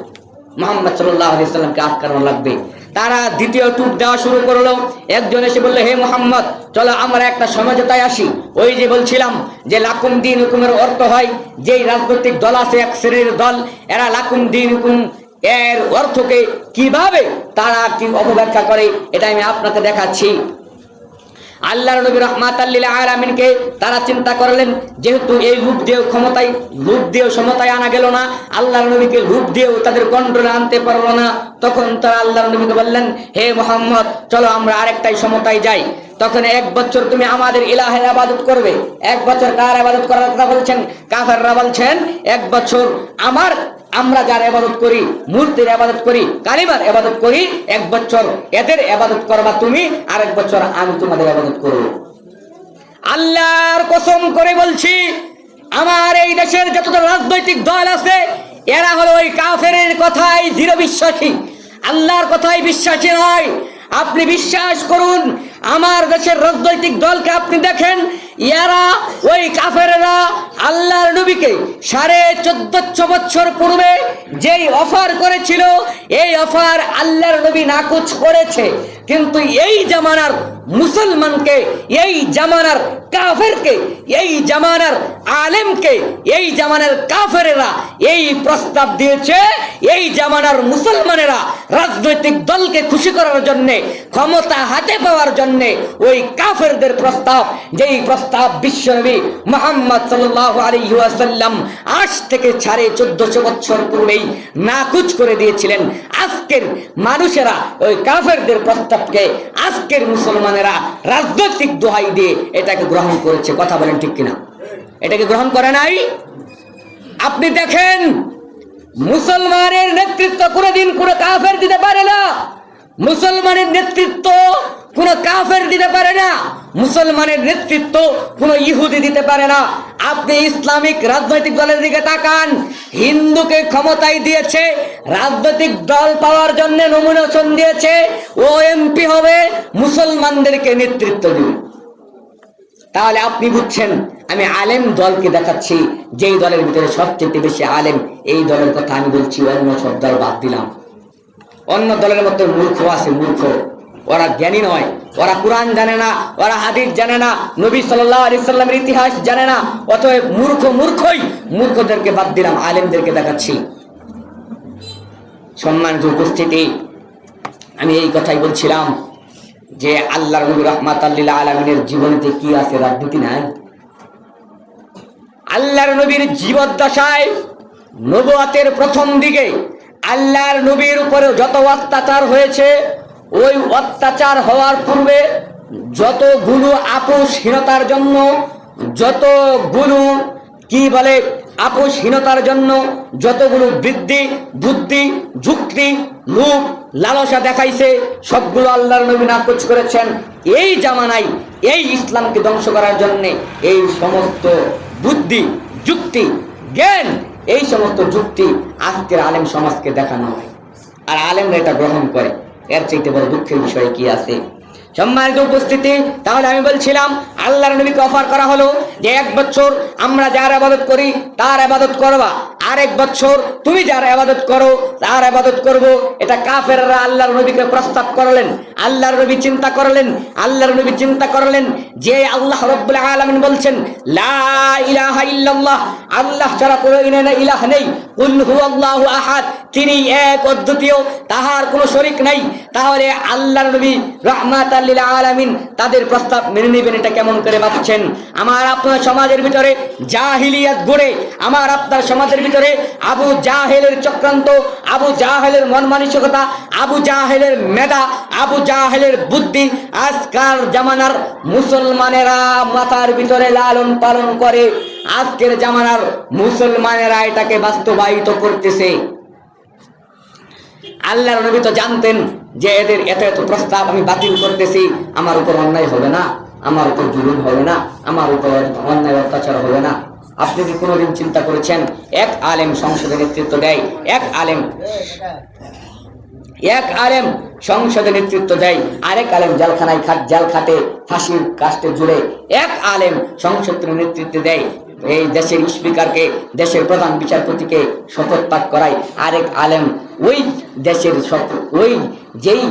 Speaker 1: মুহাম্মদ সাল্লাল্লাহু আলাইহি ওয়াসাল্লামকে আটকানো লাগবে। তারা দ্বিতীয় টুক দেওয়া শুরু করলো। একজন এসে বললো, হে মুহাম্মদ, চলো আমরা একটা সমঝোতায় আসি। ওই যে বলছিলাম যে লাকুম দীনুকুমের অর্থ হয়, যেই রাজনৈতিক দল আছে এক শ্রেণীর দল, এরা লাকুম দীনুকুম এর অর্থকে কিভাবে তারা কি অপব্যাখ্যা করে, এটা আমি আপনাকে দেখাচ্ছি। আল্লাহর নবী রাহমাতাল লিল আলামিনকে তারা চিন্তা করলেন, যেহেতু এই লোভ দিয়েও সমতায় আনা গেল না, আল্লাহর নবীকে লোভ দিয়েও তাদের কন্ট্রোলে আনতে পারলো না, তখন তারা আল্লাহর নবীকে বললেন, হে মুহাম্মদ, চলো আমরা আরেকটাই সমতায় যাই। তখন 1 বছর তুমি আমাদের ইলাহের ইবাদত করবে। 1 বছর কার ইবাদত করার কথা বলছেন? কাফেররা বলছেন 1 বছর আমরা যার ইবাদত করি, মূর্তির ইবাদত করি, কালিমার ইবাদত করি, 1 বছর এদের ইবাদত করবা তুমি, আর 1 বছর আমি তোমাদের ইবাদত করব। আল্লাহর কসম করে বলছি, আমার এই দেশের যত রাজনৈতিক দল আছে, এরা হলো ওই কাফেরের কথাই দৃঢ় বিশ্বাসী, আল্লাহর কথাই বিশ্বাসী নয়। আপনি বিশ্বাস করুন, আমার দেশের রাজনৈতিক দলকে আপনি দেখেন, এরা ওই কাফেরেরা আল্লাহর নবীকে 1450 বছর পূর্বে যেই অফার করেছিল, এই অফার আল্লাহর নবী নাকচ করেছে। কিন্তু এই জামানার মুসলমানকে, এই জামানার কাফেরকে, এই জামানার আলেমকে, এই জামানার কাফেরেরা এই প্রস্তাব দিয়েছে। এই জামানার মুসলমানেরা রাজনৈতিক দলকে খুশি করার জন্য, ক্ষমতা হাতে পাওয়ার জন্য ওই কাফেরদের প্রস্তাব, যেই প্রস্তাব বিশ্বনবী মুহাম্মদ সাল্লাল্লাহু আলাইহি ওয়াসাল্লাম আজ থেকে 1450 বছর পূর্বেই নাকচ করে দিয়েছিলেন। আজকের মানুষেরা ওই কাফেরদের প্রস্তাবকে, আজকের মুসলমানেরা রাজনৈতিক দোহাই দিয়ে এটাকে গ্রহণ করেছে। কথা বলেন ঠিক কিনা? এটাকে গ্রহণ করে নাই। আপনি দেখেন, মুসলমানের নেতৃত্ব কোনোদিন কোনো কাফের দিতে পারে না। মুসলমানের নেতৃত্ব কোনো কাফের দিতে পারে না। মুসলমানের নেতৃত্ব কোনো ইহুদি দিতে পারে না। আপনি ইসলামিক রাজনৈতিক দলের দিকে তাকান, হিন্দুকে ক্ষমতায় দিয়েছে, রাজনৈতিক দল পাওয়ার জন্য নমিনেশন দিয়েছে, ও এমপি হবে, মুসলমানদেরকে নেতৃত্ব দিবে। তাহলে আপনি বুঝছেন, আমি আলেম দলকে দেখাচ্ছি, যেই দলের ভিতরে সবচেয়ে বেশি আলেম, এই দলের কথা আমি বলছি। অন্য সব দল বাদ দিলাম। অন্য দলের মতো মূর্খ আছে, মূর্খ। ওরা জ্ঞানী নয়, ওরা কোরআন জানে না, ওরা হাদিস জানে না, নবী সাল্লাল্লাহু আলাইহি সাল্লামের ইতিহাস জানে না। অতএব মূর্খই। মূর্খদেরকে বাদ দিলাম, আলেমদেরকে দেখাচ্ছি। সম্মানিত উপস্থিতি, আমি এই কথাই বলছিলাম যে আল্লাহর নবী রাহমাতাল লিল আলামিনের জীবনীতে কি আছে? রাজনীতি নাই। আল্লাহর নবীর জীবদ্দশায়, নবুয়তের প্রথম দিকে আল্লাহর নবীর উপরে যত অত্যাচার হয়েছে, ওই অত্যাচার হওয়ার পূর্বে যতগুলো আপোষহীনতার জন্য, যতগুলো আপোষহীনতার জন্য যতগুলো বুদ্ধি, যুক্তি, লোভ, লালসা দেখাইছে, সবগুলো আল্লাহর নবী নাকচ করেছেন। এই জামানায় এই ইসলামকে ধ্বংস করার জন্য এই সমস্ত বুদ্ধি, যুক্তি, জ্ঞান, এই সমস্ত যুক্তি আজকের আলেম সমাজকে দেখানো হয়, আর আলেমরা এটা গ্রহণ করে। এর চাইতে বড় দুঃখের বিষয় কি আছে? সম্মানিত উপস্থিতি, তাহলে আমি বলছিলাম আল্লাহর নবীকে অফার করা হলো যে 1 বছর আমরা যার ইবাদত করি তার ইবাদত করবা, আরেক বছর তুমি যার ইবাদত করো তার ইবাদত করব। এটা কাফেররা আল্লাহর নবীকে প্রস্তাব করলেন। আল্লাহর নবী চিন্তা করলেন যে আল্লাহ রাব্বুল আলামিন বলছেন লা ইলাহা ইল্লাল্লাহ, আল্লাহ ছাড়া কোনো ইলাহ নেই, কুল হুয়াল্লাহু আহাদ, তিনি এক অদ্বিতীয়, তাহার কোনো শরীক নাই। তাহলে আল্লাহর নবী রাহমাতাল লিল আলামিন তাদের প্রস্তাব মেনে নেবেন, এটা কেমন করে ভাবছেন? আমার আপনার সমাজের ভিতরে জাহিলিয়াত গড়ে, আমার আপনার সমাজের ভিতরে আবু জাহেলের চক্রান্ত, আবু জাহেলের মন মানসিকতা, আবু জাহেলের মেধা, আবু জাহেলের বুদ্ধি আজকাল জামানার মুসলমানেরা মাথার ভিতরে লালন পালন করে। আজকের জামানার মুসলমানেরা এটাকে বাস্তবায়িত করতেছে। আল্লাহর নবী তো জানতেন যে এদের এত এত প্রস্তাব আমি বাতিল করতেছি, আমার উপর অন্যায় হবে না, আমার উপর জুলুম হবে না, আমার উপর অন্যায় অত্যাচার হবে না। আপনি কি কোনোদিন চিন্তা করেছেন এক আলেম সংসদে নেতৃত্ব দেয়, এক আলেম সংসদে নেতৃত্ব দেয়, আরেক আলেম জেলখানায় জেল খাটে ফাঁসির কাস্টে জুড়ে, এক আলেম সংসদের নেতৃত্ব দেয়, এই দেশের স্পিকারকে, দেশের প্রধান বিচারপতিকে শপথ পাঠ করায়, আরেক আলেম ওই দেশের যেই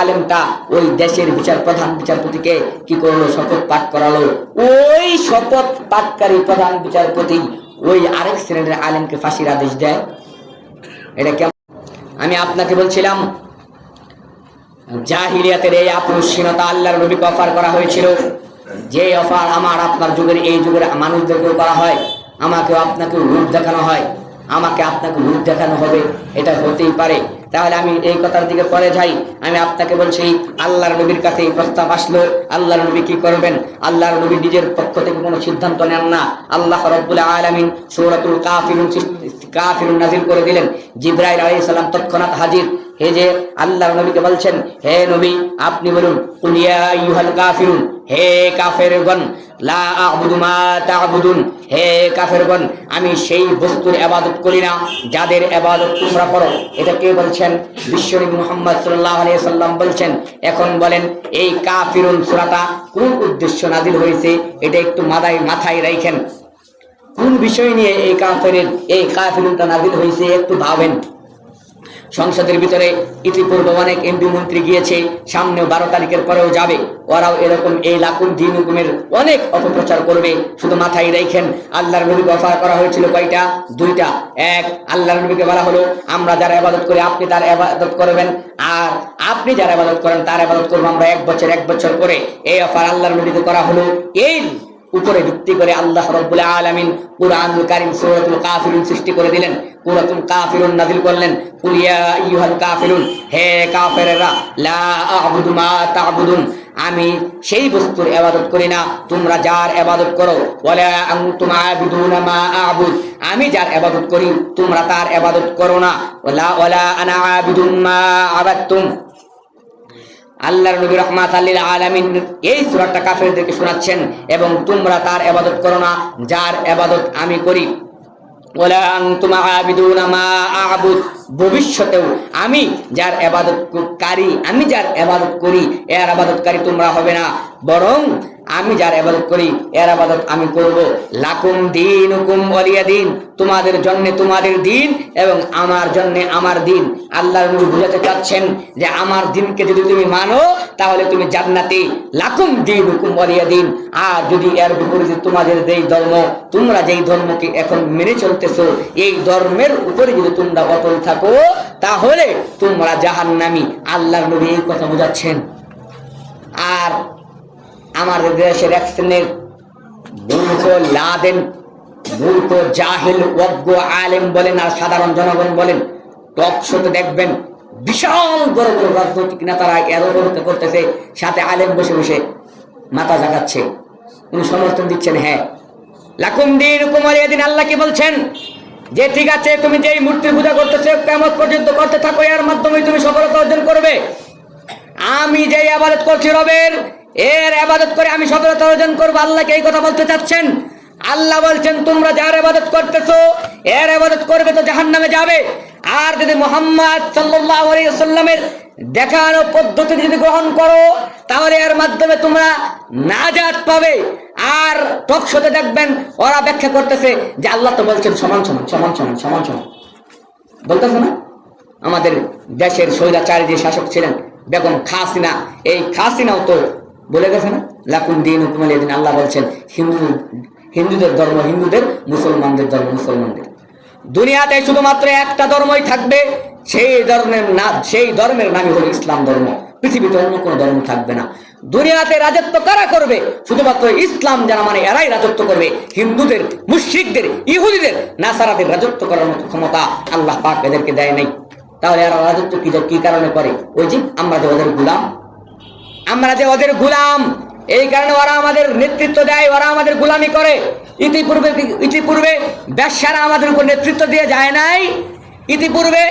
Speaker 1: আলেমটা ওই দেশের প্রধান বিচারপতিকে কি করলো, শপথ পাঠ করালো। ওই শপথ পাঠকারী প্রধান বিচারপতি ওই আরেক শ্রেণীর আলেমকে ফাঁসির আদেশ দেয়। এটা কেমন? আমি আপনাকে বলছিলাম জাহিলিয়াতের এই আপোষহীনতা আল্লাহর নবীকে অফার করা হয়েছিল। যে অফার আমার আপনার যুগের, এই যুগের মানুষদেরকেও করা হয়, আমাকেও আপনাকেও রূপ দেখানো হয়, আমাকে আপনাকে রূপ দেখানো হবে, এটা হতেই পারে। তাহলে আমি এই কথার দিকে পরে যাই। আমি আপনাকে বলছি আল্লাহর নবীর কাছে এই প্রস্তাব আসলো, আল্লাহর নবী কি করবেন? আল্লাহর নবী নিজের পক্ষ থেকে কোনো সিদ্ধান্ত নেন না। আল্লাহ রাব্বুল আলামিন সূরাতুল কাফিরুন নাযিল করে দিলেন। জিবরাইল আলাইহিস সালাম তৎক্ষণাৎ হাজির। হে যে আল্লাহর নবীকে বলছেন, হে নবী আপনি বলুন, কুল ইয়া আইয়ুহাল কাফিরুন, হে কাফেরগণ, লা আ'বুদু মা তা'বুদুন, হে কাফেরগণ আমি সেই বস্তুর ইবাদত করি না যাদের ইবাদত তোমরা করো। এটা কে বলছেন? বিশ্বনবী মুহাম্মদ সাল্লাল্লাহু আলাইহি ওয়াসাল্লাম বলছেন। এখন বলেন এই কাফিরুন সূরাটা কোন উদ্দেশ্য নাযিল হয়েছে এটা একটু মাথায় রাখেন। কোন বিষয় নিয়ে এই কাফিরুনটা নাযিল হয়েছে একটু ভাবেন। সংসদের ভিতরে ইতিপূর্বে অনেক এমপি মন্ত্রী গিয়েছে, সামনেও 12 তারিখের পরেও যাবে, ওরাও এরকম এই লাকুম দিন হুকুমের অনেক অপপ্রচার করবে। শুধু মাথায় রাখেন আল্লাহর নবীকে অফার করা হয়েছিল কয়টা? 2টা। এক, আল্লাহর নবীকে বলা হলো আমরা যারা ইবাদত করি আপনি তার ইবাদত করবেন, আর আপনি যারা ইবাদত করেন তার ইবাদত করব আমরা এক বছর করে। এই অফার আল্লাহর নবীকে করা হলো। এই উপরে ভিত্তি করে আল্লাহ রাব্বুল আলামিন কুরআনুল কারীম সূরাতুল কাফিরুন সৃষ্টি করে দিলেন, সূরাতুল কাফিরুন নাযিল করলেন। কুল ইয়া আইয়ুহাল কাফিরুন, হে কাফেররা, লা আ'বুদু মা তা'বুদুন, আমি সেই বস্তুর ইবাদত করি না তোমরা যার ইবাদত করো। ওয়ালা আনতুম আ'বিদুনা মা আ'বুদ, আমি যার ইবাদত করি তোমরা তার ইবাদত করো না। ওয়ালা আনা আ'বিদুম মা আবাদতুম। আল্লাহর নবী রাহমাতাল লিল আলামিন এই সূরাটা কাফেরদেরকে শোনাচ্ছেন, এবং তোমরা তার ইবাদত করো না যার ইবাদত আমি করি। ওয়ালা আনতুম আ'বিদুনা মা আ'বুদ, ভবিষ্যতেও আমি যার ইবাদত করি এর ইবাদতকারী তোমরা হবে না, বরং আমি যার ইবাদত করি এর ইবাদত আমি করব। লাকুম দীনুকুম ওয়ালিয়া দীন, তোমাদের জন্য তোমাদের দিন এবং আমার জন্য আমার দিন। আল্লাহর নবী বুঝাতে চাচ্ছেন যে আমার দিনকে যদি তুমি মানো তাহলে তুমি জান্নাতি, লাকুম দীনুকুম ওয়ালিয়া দীন। আর যদি এর বিপরীতে তোমাদের যেই ধর্ম, তোমরা যেই ধর্মকে এখন মেনে চলতেছো এই ধর্মের উপরে যদি তোমরা অটল থাকো তাহলে তোমরা জাহান্নামী। আল্লাহর নবী এই কথা বোঝাচ্ছেন। আর আমাদের দেশের এক শ্রেণীর মূর্খ লাদেন, মূর্খ জাহিল অজ্ঞ আলেম বলেন আর সাধারণ জনগণ বলেন, টক শোতে দেখবেন বিশাল বড় বড় রাজনৈতিক নেতারা এরোতে করতেছে, সাথে আলেম বসে বসে মাথা জাগাচ্ছে, উনি সমর্থন দিচ্ছেন। হ্যাঁ, লাকুম দীনুকুম ওয়ালিয়া দীন। আল্লাহ কি বলছেন? যে ঠিক আছে তুমি যেই মূর্তির পূজা করতেছো কিয়ামত পর্যন্ত করতে থাকো, এর মাধ্যমে তুমি সফলতা অর্জন করবে। আমি যেই ইবাদত করছি রবের, এর ইবাদত করে আমি সফলতা অর্জন করব। আল্লাহকে এই কথা বলতে চাচ্ছেন। আল্লাহ বলছেন তোমরা যার ইবাদত করতেছো এর ইবাদত করবে তো জাহান্নামে যাবে। আর যদি মুহাম্মদ সাল্লাল্লাহু আলাইহি ওয়াসাল্লামের দেখানো পদ্ধতি যদি গ্রহণ করো তাহলে এর মাধ্যমে তোমরা নাজাত পাবে। আর টক শোতে দেখবেন ওরা ব্যাখ্যা করতেছে যে আল্লাহ তো বলছেন সমান সমান সমান সমান সমান সমান, বলতেছে না? আমাদের দেশের স্বৈরাচারী যে শাসক ছিলেন বেগম হাসিনা, এই হাসিনাও তো বলে গেছে না, লাকুম দীনুকুম ওয়ালিয়া দীন। আল্লাহ বলছেন হিন্দুদের ধর্ম হিন্দুদের, মুসলমানদের ধর্ম মুসলমানদের। দুনিয়াতে শুধুমাত্র একটা ধর্মই থাকবে, সেই ধর্মের নামই হলো ইসলাম ধর্ম। পৃথিবীতে অন্য কোনো ধর্ম থাকবে না। দুনিয়াতে রাজত্ব কারা করবে? শুধুমাত্র ইসলাম যারা মানে এরাই রাজত্ব করবে। হিন্দুদের, মুশরিকদের, ইহুদিদের, নাসারাদের রাজত্ব করার মতো ক্ষমতা আল্লাহ পাক এদেরকে দেয় নাই। তাহলে এরা রাজত্ব কি কারণে করে? ওই যে আমরা যে ওদের গোলাম, এই কারণে ওরা আমাদের নেতৃত্ব দেয়, ওরা আমাদের গোলামি করে। ইতিপূর্বে ব্যবসারা আমাদের উপর নেতৃত্ব দিয়ে যায় নাই? ইতিপূর্বে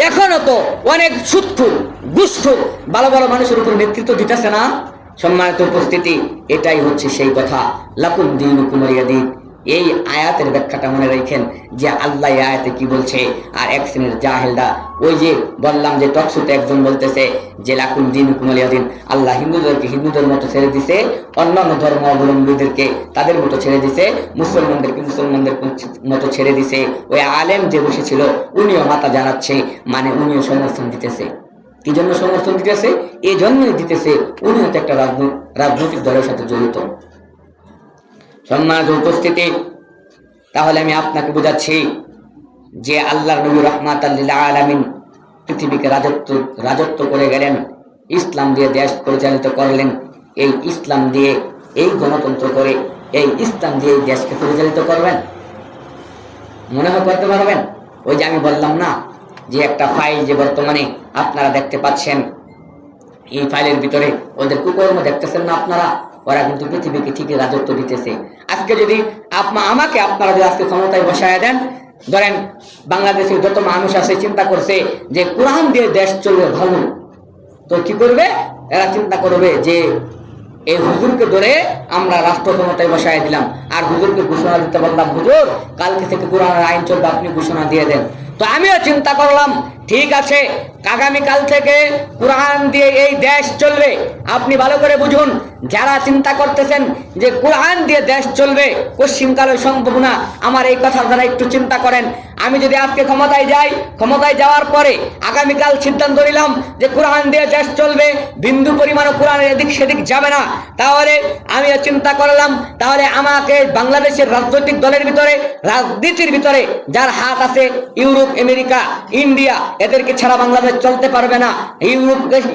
Speaker 1: এখনো তো অনেক সুদখোর, ঘুষখোর ভালো ভালো মানুষের উপর নেতৃত্ব দিতেছে না? সম্মানিত উপস্থিতি, এটাই হচ্ছে সেই কথা, লাকুম দীনুকুম ওয়ালিয়া দীন। এই আয়াতের ব্যাখ্যাটা মনে রাখেন যে আল্লাহ এই আয়াতে কি বলছে। আর এক শ্রেণীর জাহেলরা, ওই যে বললাম যে টকশোতে একজন বলতেছে যে লাকুম দীনুকুম ওয়ালিয়া দীন, আল্লাহ হিন্দুদেরকে হিন্দুদের মতো ছেড়ে দিছে, অন্যান্য ধর্ম অবলম্বীদেরকে তাদের মতো ছেড়ে দিছে, মুসলমানদেরকে মুসলমানদের মতো ছেড়ে দিছে। ওই আলেম যে বসেছিল উনিও মাথা জানাচ্ছে, মানে উনিও সমর্থন দিতেছে। কি জন্য সমর্থন দিতেছে? এই জন্যই দিতেছে উনিও তো একটা রাজনৈতিক দলের সাথে জড়িত। সম্মানিত উপস্থিতি, তাহলে আমি আপনাকে বোঝাচ্ছি যে আল্লাহর নবী রাহমাতাল লিল আলামিন পৃথিবীকে রাজত্ব করে গেলেন, ইসলাম দিয়ে দেশ পরিচালিত করলেন। এই ইসলাম দিয়ে, এই গণতন্ত্র করে, এই ইসলাম দিয়ে এই দেশকে পরিচালিত করবেন? মনে হয় করতে পারবেন? ওই যে আমি বললাম না যে একটা ফাইল যে বর্তমানে আপনারা দেখতে পাচ্ছেন, এই ফাইলের ভিতরে ওদের কুকর্ম দেখতেছেন না আপনারা? ওরা কিন্তু পৃথিবীকে ঠিকই রাজত্ব দিতেছে। আজকে যদি আপনারা যদি আজকে ক্ষমতায় বসায় দেন, ধরেন বাংলাদেশের যত মানুষ আছে চিন্তা করছে যে কোরআন দিয়ে দেশ চলবে ভালো, তো কি করবে? এরা চিন্তা করবে যে এই হুজুরকে ধরে আমরা রাষ্ট্র ক্ষমতায় বসায় দিলাম, আর হুজুরকে ঘোষণা দিতে বললাম, হুজুর কালকে থেকে কোরআনের আইন চলবে, আপনি ঘোষণা দিয়ে দেন। তো আমিও চিন্তা করলাম, ঠিক আছে, আগামীকাল থেকে কোরআন দিয়ে এই দেশ চলবে। আপনি ভালো করে বুঝুন, যারা চিন্তা করতেছেন যে কোরআন দিয়ে দেশ চলবে, পশ্চিমকালে সম্ভব না, আমার এই কথা দ্বারা একটু চিন্তা করেন। আমি যদি আজকে ক্ষমতায় যাই, ক্ষমতায় যাওয়ার পরে আগামীকাল সিদ্ধান্ত নিলাম যে কোরআন দিয়ে দেশ চলবে, বিন্দু পরিমাণও কোরআনের এদিক সেদিক যাবে না, তাহলে আমি চিন্তা করলাম, তাহলে আমাকে বাংলাদেশের রাজনৈতিক দলের ভিতরে, রাজনীতির ভিতরে যার হাত আছে, ইউরোপ, আমেরিকা, ইন্ডিয়া, এদেরকে ছাড়া বাংলাদেশ চলতে পারবে না।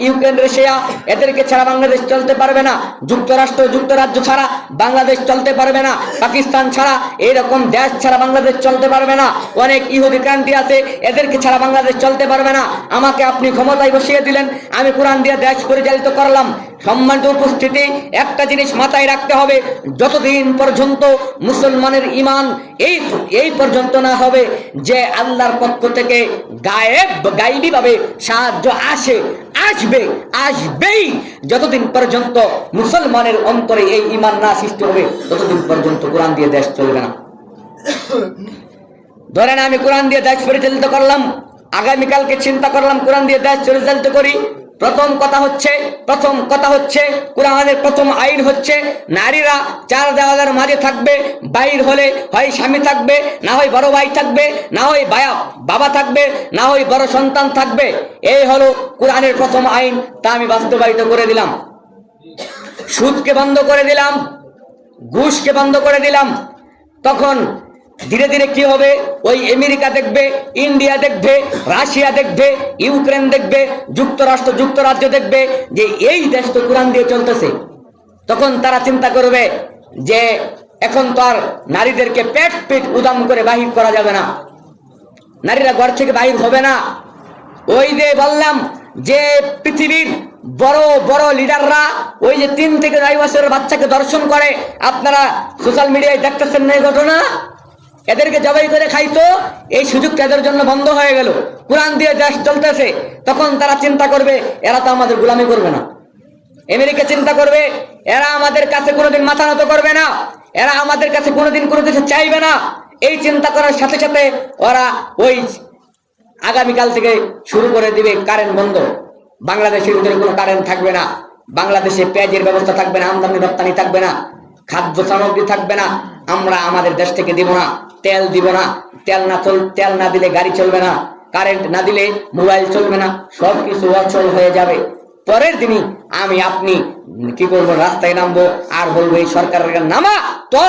Speaker 1: ইউক্রেন, রাশিয়া, এদেরকে ছাড়া বাংলাদেশ চলতে পারবে না। যুক্তরাষ্ট্র, যুক্তরাজ্য ছাড়া বাংলাদেশ চলতে পারবে না। পাকিস্তান ছাড়া, এইরকম দেশ ছাড়া বাংলাদেশ চলতে পারবে না। অনেক ইহুদি কান্ট্রি আছে, এদেরকে ছাড়া বাংলাদেশ চলতে পারবে না। আমাকে আপনি ক্ষমতায় বসিয়ে দিলেন, আমি কোরআন দিয়ে দেশ পরিচালিত করলাম। সম্মানিত উপস্থিতি, একটা জিনিস মাথায় রাখতে হবে, যতদিন পর্যন্ত মুসলমানের ঈমান এই পর্যন্ত না হবে যে আল্লাহর পক্ষ থেকে গায়েবী ভাবে সাহায্য আসবেই, যতদিন পর্যন্ত মুসলমানের অন্তরে এই ঈমান না সৃষ্টি হবে, ততদিন পর্যন্ত কোরআন দিয়ে দেশ চলবে না। ধরেন আমি কোরআন দিয়ে দেশ পরিচালিত করলাম, আগামীকালকে চিন্তা করলাম কোরআন দিয়ে দেশ পরিচালিত করি। প্রথম কথা হচ্ছে কোরআনের প্রথম আইন হচ্ছে নারীরা 4 দেওয়ালের মাঝে থাকবে। বাইর হলে হয় স্বামী থাকবে, না হয় বড় ভাই থাকবে, না হয় বাবা থাকবে, না হয় বড় সন্তান থাকবে। এই হলো কোরআনের প্রথম আইন, তা আমি বাস্তবায়িত করে দিলাম। সুদকে বন্ধ করে দিলাম, ঘুষকে বন্ধ করে দিলাম। তখন ধীরে ধীরে কি হবে? ওই আমেরিকা দেখবে, ইন্ডিয়া দেখবে, রাশিয়া দেখবে, ইউক্রেন দেখবে, যুক্তরাষ্ট্র, যুক্তরাজ্য দেখবে যে এই দেশ তো কোরআন দিয়ে চলতেছে। তখন তারা চিন্তা করবে যে এখন তো আর নারীদেরকে পেট উদাম করে বাহির করা যাবে না, নারীরা ঘর থেকে বাহির হবে না। ওই যে বললাম যে পৃথিবীর বড় বড় লিডাররা ওই যে 3 থেকে 9 বছরের বাচ্চাকে ধর্ষণ করে, আপনারা সোশ্যাল মিডিয়ায় দেখতেছেন না এই ঘটনা? এদেরকে জবাই করে খাইতো, এই সুযোগটা এদের জন্য বন্ধ হয়ে গেল। কোরআন দিয়ে দেশ চলতেছে, তখন তারা চিন্তা করবে এরা তো আমাদের গোলামি করবে না। আমেরিকা চিন্তা করবে এরা আমাদের কাছে কোনোদিন মাথা নত করবে না, এরা আমাদের কাছে কোনোদিন কোনো কিছু চাইবে না। এই চিন্তা করার সাথে সাথে ওরা ওই আগামীকাল থেকে শুরু করে দিবে কারেন্ট বন্ধ। বাংলাদেশের ভিতরে কোনো কারেন্ট থাকবে না, বাংলাদেশে পেঁয়াজের ব্যবস্থা থাকবে না, আমদানি রপ্তানি থাকবে না, খাদ্য সামগ্রী থাকবে না, আমরা আমাদের দেশ থেকে দিব না, তেল দিব না, তেল না দিলে গাড়ি চলবে না, কারেন্ট না দিলে মোবাইল চলবে না, সবকিছু অচল হয়ে যাবে। পরের দিনই আমি আপনি কি করবো, রাস্তায় নামবো আর বলবো এই সরকারের নামা তো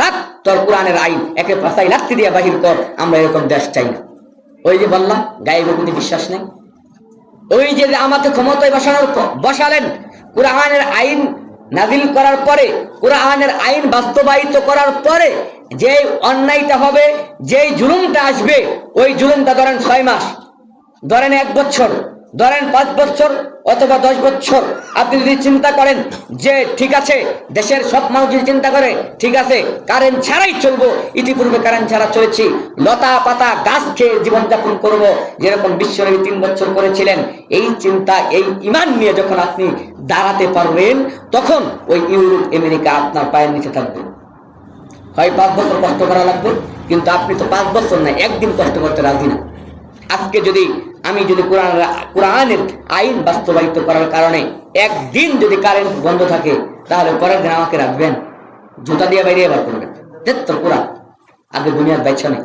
Speaker 1: রাখ তোর কোরআনের আইন একে পাশাই লাত্তি দিয়ে বাহির কর, আমরা এরকম দেশ চাই না। ওই যে বললাম গায়েবের প্রতি বিশ্বাস নেই। ওই যে আমাকে ক্ষমতায় বসালেন, কোরআনের আইন নাজিল করার পরে, কোরআনের আইন বাস্তবায়িত করার পরে যে অন্যায়টা হবে, যেই জুলুমটা আসবে, ওই জুলুমটা ধরেন 6 মাস, ধরেন 1 বছর, ধরেন 5 বছর অথবা 10 বছর। আপনি যদি চিন্তা করেন যে ঠিক আছে, দেশের সব মানুষ যদি চিন্তা করে ঠিক আছে কারেন্ট ছাড়াই চলবো, ইতিপূর্বে কারেন্ট ছাড়া চলেছি, লতা পাতা গাছ খেয়ে জীবনযাপন করব, যেরকম বিশ্বনবী 3 বছর করেছিলেন, এই চিন্তা এই ঈমান নিয়ে যখন আপনি দাঁড়াতে পারবেন, তখন ওই ইউরোপ আমেরিকা আপনার পায়ের নিচে থাকবে। হয় 5 বছর কষ্ট করা লাগবে, কিন্তু আপনি তো 5 বছর না, একদিন কষ্ট করতে রাজি না। আজকে যদি আমি যদি কোরআনের আইন বাস্তবায়িত করার কারণে একদিন যদি কারেন্ট বন্ধ থাকে, তাহলে পরের দিন আমাকে রাখবেন, জুতা দিয়ে বাইরে এবার করবেন, তো কোরআন আগে দুনিয়ার বাইচ্ছা নেই।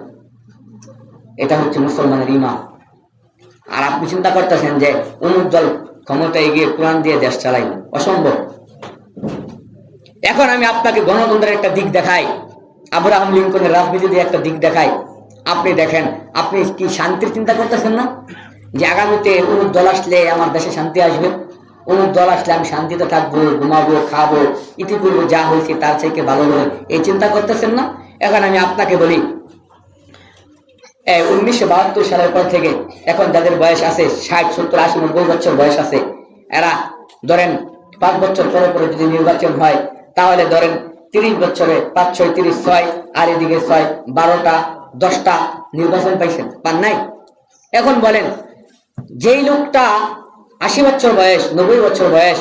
Speaker 1: এটা হচ্ছে মুসলমানের ঈমান। আর আপনি চিন্তা করতেছেন যে অমুক দল ক্ষমতায় গিয়ে কোরআন দিয়ে দেশ চালাই, অসম্ভব। এখন আমি আপনাকে গণতন্ত্রের একটা দিক দেখাই, আব্রাহাম লিঙ্কনের রাজনীতি দিয়ে একটা দিক দেখাই। আপনি দেখেন, আপনি কি শান্তির চিন্তা করতেছেন না, যে আগামীতে অমুক দল আসলে আমার দেশে শান্তি আসবে, অমুক দল আসলে আমি শান্তিতে থাকবো, ঘুমাবো, খাবো, ইতিপূর্বে যা হয়েছে তার চাইতে ভালো হবে, এই চিন্তা করতেছেন না? এখন আমি আপনাকে বলি, 1972 সালের পর থেকে এখন যাদের বয়স আছে 60, 70, 80, 90 বছর বয়স আছে, এরা ধরেন 5 বছর পরে পরে যদি নির্বাচন হয়, তাহলে ধরেন 30 বছরে 5, 6, 30, 6 আর এদিকে 6, 12টা 10টা নির্বাচন পাইছেন, পান নাই? এখন বলেন, যেই লোকটা 80 বছর বয়স, 90 বছর বয়স,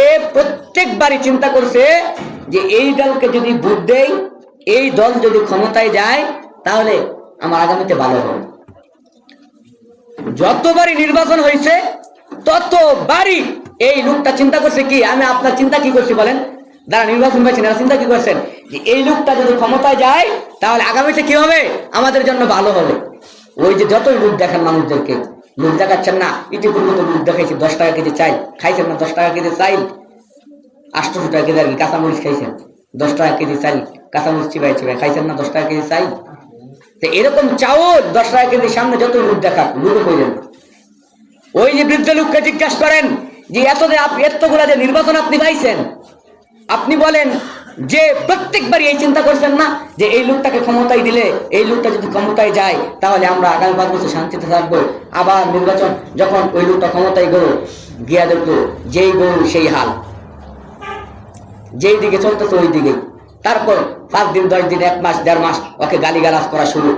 Speaker 1: এ প্রত্যেকবারই চিন্তা করছে যে এই দলকে যদি ভোট দেই, এই দল যদি ক্ষমতায় যায়, তাহলে আমার আগামীতে ভালো হবে। যতবারই নির্বাচন হয়েছে ততবারই এই লোকটা চিন্তা করছে কি, আমি আপনার চিন্তা কি করছি বলেন, যারা নির্বাচন পাইছেন এরা চিন্তা কি করছেন, যে এই লোকটা যদি ক্ষমতায় যায় তাহলে আগামীতে কি হবে, আমাদের জন্য ভালো হবে। ওই যে যতই লোক দেখেন মানুষদেরকে, লোক দেখাচ্ছেন না, ইতিপূর্বে তো লোক দেখাইছে 10 টাকা কেজি চাই খাইছেন না, 10 টাকা কেজি চাই 800 টাকা কেজি আর কি কাঁচামরিচ খাইছেন, 10 টাকা কেজি চাই কাঁচামরিচ চিবাই খাইছেন না, 10 টাকা কেজি চাই। তো এরকম চাউল 10 টাকা কেজির সামনে যত লোক দেখা, লোক কইলেন। ওই যে বৃদ্ধ লোককে জিজ্ঞাসা করেন যে এতগুলা যে নির্বাচন আপনি পাইছেন, আপনি বলেন যে প্রত্যেকবারই এই চিন্তা করছেন না যে এই লোকটাকে ক্ষমতায় দিলে, এই লোকটা যদি ক্ষমতায় যায় তাহলে আমরা আগামী 5 বছর শান্তিতে থাকবো। আবার নির্বাচন যখন ওই লোকটা ক্ষমতায় গেল, গিয়া দেখলো যেই গরু সেই হাল, যেই দিকে চলতেছে ওই দিকে। তারপর 5 দিন 10 দিন 1 মাস 1.5 মাস ওকে গালিগালাজ করা শুরু,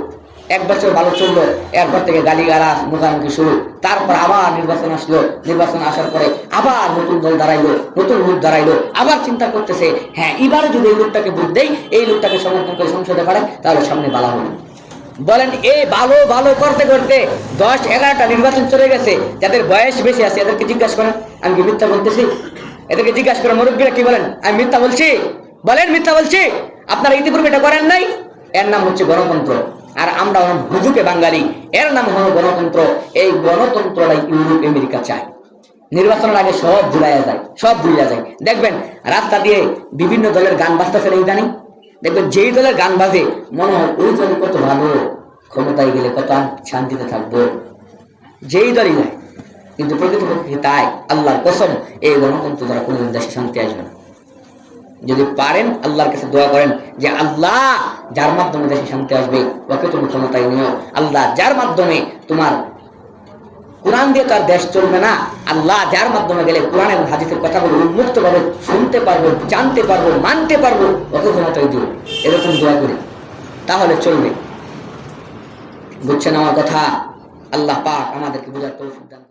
Speaker 1: 1 বছর ভালো চললো, এরপর থেকে গালিগালাজ মুখামুখি শুরু। তারপর আবার নির্বাচন আসলো, নির্বাচন আসার পরে আবার নতুন দল দাঁড়াইলো, নতুন লোক দাঁড়াইলো, আবার চিন্তা করতেছে হ্যাঁ এবারে যদি এই লোকটাকে ভোট দেই, এই লোকটাকে সমর্থন করে সংসদে পাঠাই, তাহলে সামনে ভালো হবে। বলেন এই ভালো ভালো করতে করতে 10-11টা নির্বাচন চলে গেছে। যাদের বয়স বেশি আছে এদেরকে জিজ্ঞাসা করেন আমি কি মিথ্যা বলতেছি? এদেরকে জিজ্ঞাসা করেন মুরব্বীরা কি বলেন, আমি মিথ্যা বলছি? বলেন মিথ্যা বলছি? আপনারা ইতিপূর্বে এটা করেন নাই? এর নাম হচ্ছে গণতন্ত্র। আর আমরা বুঝুকে বাঙালি, এর নাম হলো গণতন্ত্র। এই গণতন্ত্রটাই ইউরোপ আমেরিকা চায়। নির্বাচনের আগে সব ভুলাইয়া যায়, সব ভুলিয়া যায়। দেখবেন রাস্তা দিয়ে বিভিন্ন দলের গান বাজতেছে না, ইদানিং দেখবেন যেই দলের গান বাজে মনে হয় ওই দল কত ভালো, ক্ষমতায় গেলে কত শান্তিতে থাকবো, যেই দলই নাই। কিন্তু প্রকৃতপক্ষে তাই আল্লাহর কসম এই গণতন্ত্র দ্বারা কোনোদিন দেশে শান্তি আসবে না। যদি পারেন আল্লাহর কাছে দোয়া করেন যে আল্লাহ যার মাধ্যমে দেশে শান্তি আসবে ওকে তুমি ক্ষমতায় নিও। আল্লাহ যার মাধ্যমে তোমার কোরআন দিয়ে তার দেশ চলবে না, আল্লাহ যার মাধ্যমে গেলে কোরআন এবং হাদিসের কথাগুলো উন্মুক্ত ভাবে শুনতে পারবো, জানতে পারবো, মানতে পারবো, ওকে ক্ষমতায় দিও। এরকম দোয়া করি, তাহলে চলবে। বুঝছেন আমার কথা? আল্লাহ পাক আমাদেরকে বোঝার তৌফিক দান।